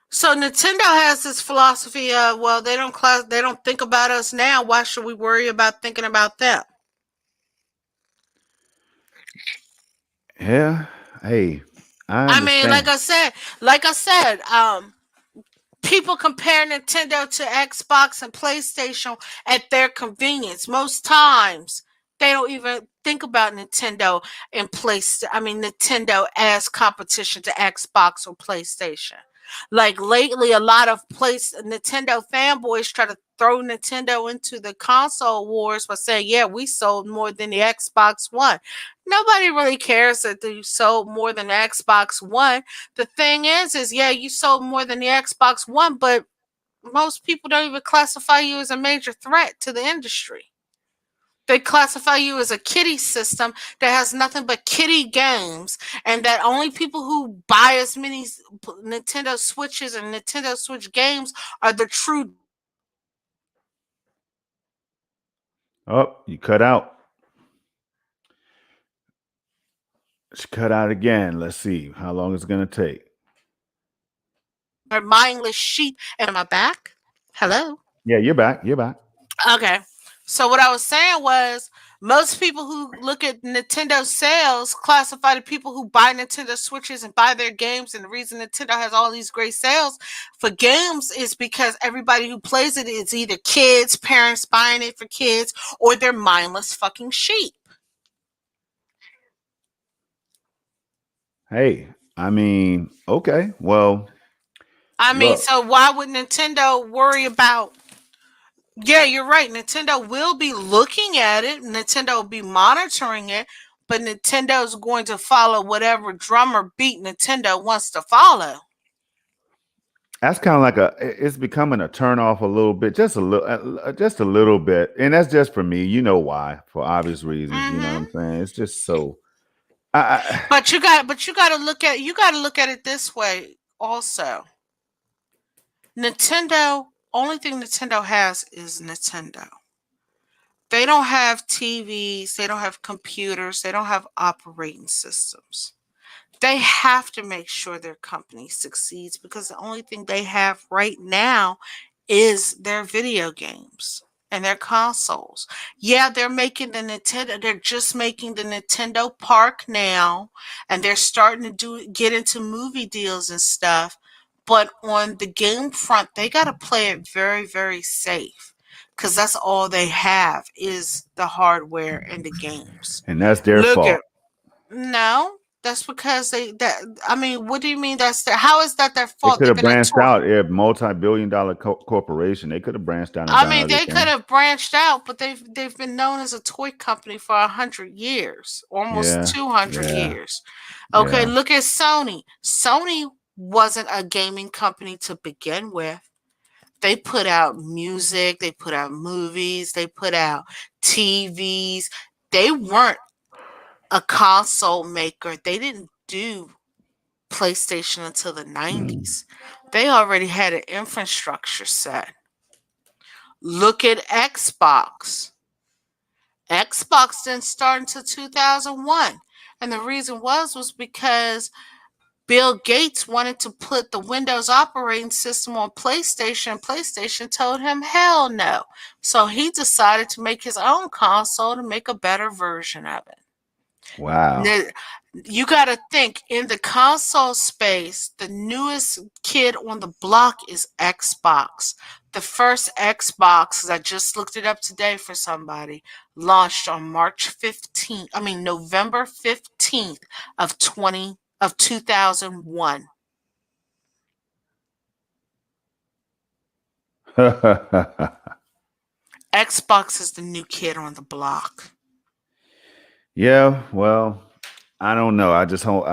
So Nintendo has this philosophy of, well, they don't think about us now. Why should we worry about thinking about them? Yeah. Hey, I I mean, understand. like I said, people compare Nintendo to Xbox and PlayStation at their convenience. Most times, they don't even think about Nintendo as competition to Xbox or PlayStation. Like lately, a lot of Nintendo fanboys try to throw Nintendo into the console wars by saying, "Yeah, we sold more than the Xbox One." Nobody really cares that you sold more than the Xbox One. The thing is yeah, you sold more than the Xbox One, but most people don't even classify you as a major threat to the industry. They classify you as a kiddie system that has nothing but kiddie games, and that only people who buy as many Nintendo Switches and Nintendo Switch games are the true. Oh, you cut out. It's cut out again. Let's see how long it's gonna take. Mindless sheep. Am I back? Hello. Yeah, you're back. You're back. Okay. So what I was saying was most people who look at Nintendo sales classify the people who buy Nintendo Switches and buy their games, and the reason Nintendo has all these great sales for games is because everybody who plays it is either kids, parents buying it for kids, or they're mindless fucking sheep. Hey, I mean, okay. Well, I mean, Look, so why would Nintendo worry about? Yeah, you're right. Nintendo will be looking at it. Nintendo will be monitoring it, but Nintendo is going to follow whatever drum or beat Nintendo wants to follow. that's kind of like it's becoming a turn off a little bit, just a little bit, and that's just for me. You know why? For obvious reasons. You know what I'm Hmm. saying? It's just so. I You got to look at it this way also. Nintendo, only thing Nintendo has is Nintendo. They don't have TVs, they don't have computers, they don't have operating systems. They have to make sure their company succeeds because the only thing they have right now is their video games and their consoles. Yeah, they're just making the Nintendo Park now, and they're starting to get into movie deals and stuff. But on the game front, they got to play it very, very safe because that's all they have is the hardware and the games. and that's their Look fault. at No, that's because I mean, what do you mean that's their how is that their They fault? could They've have been a branched toy. out. They're a multi-billion-dollar corporation. They could have branched out and I done mean, other they could things. have branched out, but they've been known as a toy company for 100 years, almost Yeah, 200 yeah, years. Okay, yeah. look at Sony. Sony wasn't a gaming company to begin with. They put out music, they put out movies, they put out TVs. They weren't a console maker. They didn't do PlayStation until the 90s. They already had an infrastructure set. Look at Xbox. Xbox didn't start until 2001. And the reason was because Bill Gates wanted to put the Windows operating system on PlayStation. PlayStation told him hell no. So he decided to make his own console to make a better version of it. Wow. Now, you got to think in the console space, the newest kid on the block is Xbox. The first Xbox, 'cause I just looked it up today for somebody, launched on March 15th. I mean November 15th of 2001. Xbox is the new kid on the block. Yeah, well, I don't know. I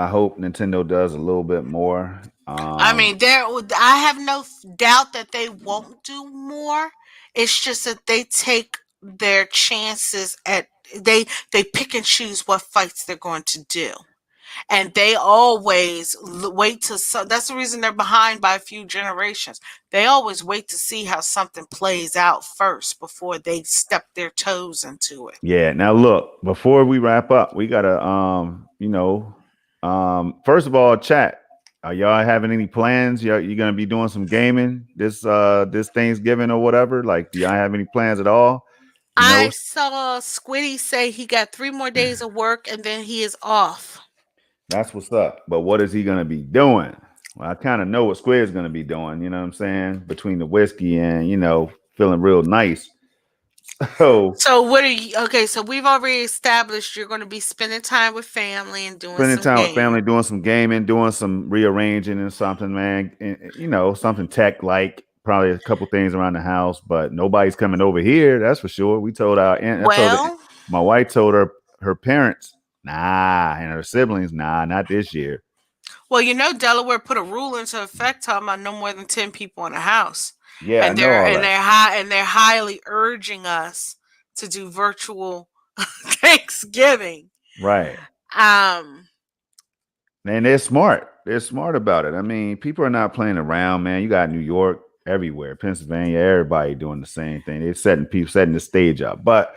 hope Nintendo does a little bit more. I mean, I have no doubt that they won't do more. It's just that they take their chances at they pick and choose what fights they're going to do. And they always wait to so that's the reason they're behind by a few generations. They always wait to see how something plays out first before they step their toes into it. Yeah. Now look, before we wrap up, we gotta first of all, chat. Are y'all having any plans? You gonna be doing some gaming this Thanksgiving or whatever? Like, do y'all have any plans at all? You I know, saw Squiddy say he got 3 more days of work and then he is off. that's what's up. But what is he gonna be doing? Well, I kind of know what Square's gonna be doing, you know what I'm saying? Between the whiskey and, feeling real nice. So So what are you okay, so we've already established you're going to be spending time with family and doing spending some time with gaming. family, doing some gaming, doing some rearranging and something, man. And, something tech like probably a couple things around the house, but nobody's coming over here. That's for sure. We told our aunt, Well, my wife told her parents, nah, and her siblings, nah, not this year. Delaware put a rule into effect talking about no more than 10 people in a house. Yeah, I And know all that. they're highly urging us to do virtual Thanksgiving. Right. Um And they're smart. They're smart about it. I mean, people are not playing around, man. You got New York everywhere, Pennsylvania, everybody doing the same thing. They're setting the stage up. But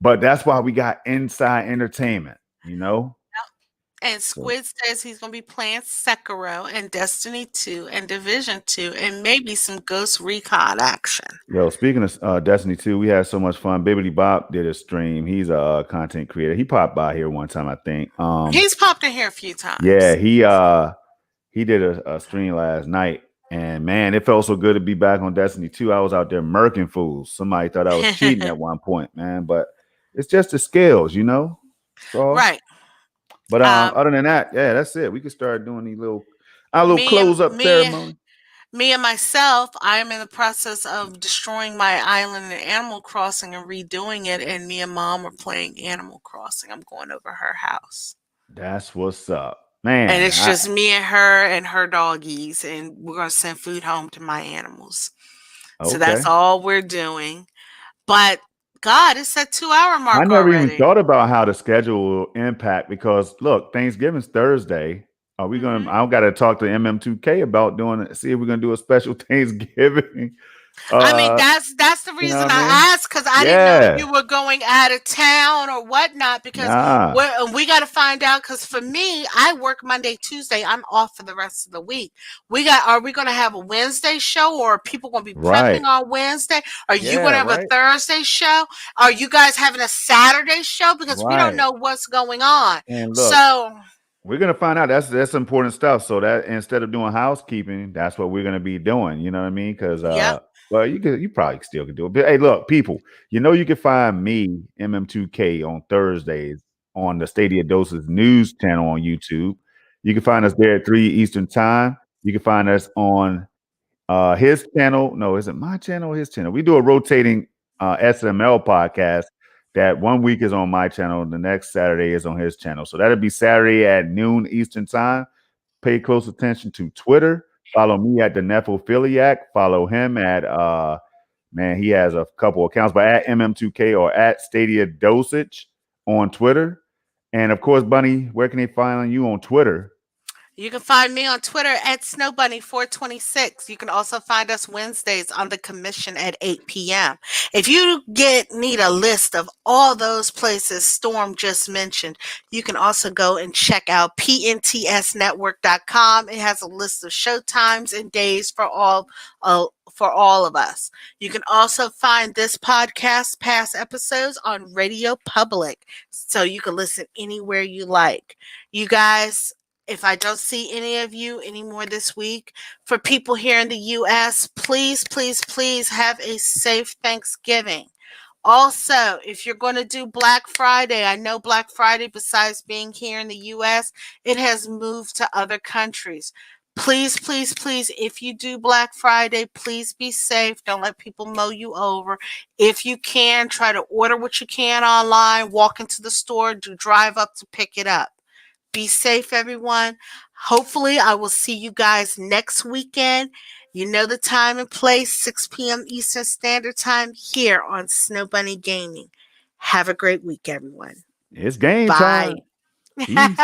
that's why we got inside entertainment, you know? and So, Squid says he's going to be playing Sekiro and Destiny 2 and Division 2 and maybe some Ghost Recon action. yo, speaking of Destiny 2, we had so much fun. Bibbity Bop did a stream. He's a content creator. He popped by here one time, I think. He's popped in here a few Yeah, times. he did a stream last night. And man, it felt so good to be back on Destiny 2. I was out there murking fools. Somebody thought I was cheating at one point, man. But it's just the scales, you know? That's all. Right. But Um other than that, yeah, that's it. We could start doing our little me and close up me ceremony. Me and myself, I am in the process of destroying my island in Animal Crossing and redoing it. And me and mom are playing Animal Crossing. I'm going over her house. That's what's up, And man. it's just me and her doggies. And we're going to send food home to my animals. So that's Okay. all we're doing. But God, it's that 2 hour I mark never even already. thought about how the schedule will impact because look, Thanksgiving's Thursday. Are we gonna? Hmm. I got to talk to MM2K about doing it. See if we're gonna do a special Thanksgiving. I mean, Uh, that's the you know reason what I mean? I asked because I didn't know if Yeah. you were going out of town or whatnot. Because Nah. we got to find out. Because for me, I work Monday, Tuesday. I'm off for the rest of the week. We got. Are we going to have a Wednesday show, or are people going to be Right. prepping on Wednesday? Are you going Yeah. to have a Right. Thursday show? Are you guys having a Saturday show? Because we don't Right. know what's going on. And look, So we're gonna find out. That's important stuff. So that instead of doing housekeeping, that's what we're gonna be doing. You know what I mean? Because yep, well, you probably still can do it. But hey, look, people, you can find me MM2K on Thursdays on the Stadia Doses News channel on YouTube. You can find us there at 3 Eastern time. You can find us on his channel. No, is it my channel or his channel? We do a rotating SML podcast that one week is on my channel, the next Saturday is on his channel. So that'll be Saturday at noon Eastern time. Pay close attention to Twitter. Follow me at the Nephophiliac. Follow him at man, he has a couple accounts, but at MM2K or at Stadia Dosage on Twitter. And of course, Bunny, where can they find you on Twitter? you can find me on Twitter at Snowbunny426. You can also find us Wednesdays on the commission at 8 p.m. If you need a list of all those places Storm just mentioned, you can also go and check out pntsnetwork.com. It has a list of show times and days for all of us. You can also find this podcast past episodes on Radio Public, so you can listen anywhere you like. You guys, if I don't see any of you anymore this week, for people here in the US, please, please, please have a safe Thanksgiving. Also, if you're going to do Black Friday, I know Black Friday, besides being here in the US, it has moved to other countries. Please, please, please, if you do Black Friday, please be safe. Don't let people mow you over. If you can, try to order what you can online, walk into the store, do drive up to pick it up. Be safe, everyone. Hopefully, I will see you guys next weekend. You know the time and place, 6 p.m. Eastern Standard Time here on Snow Bunny Gaming. Have a great week, everyone. It's game Bye. time. Peace.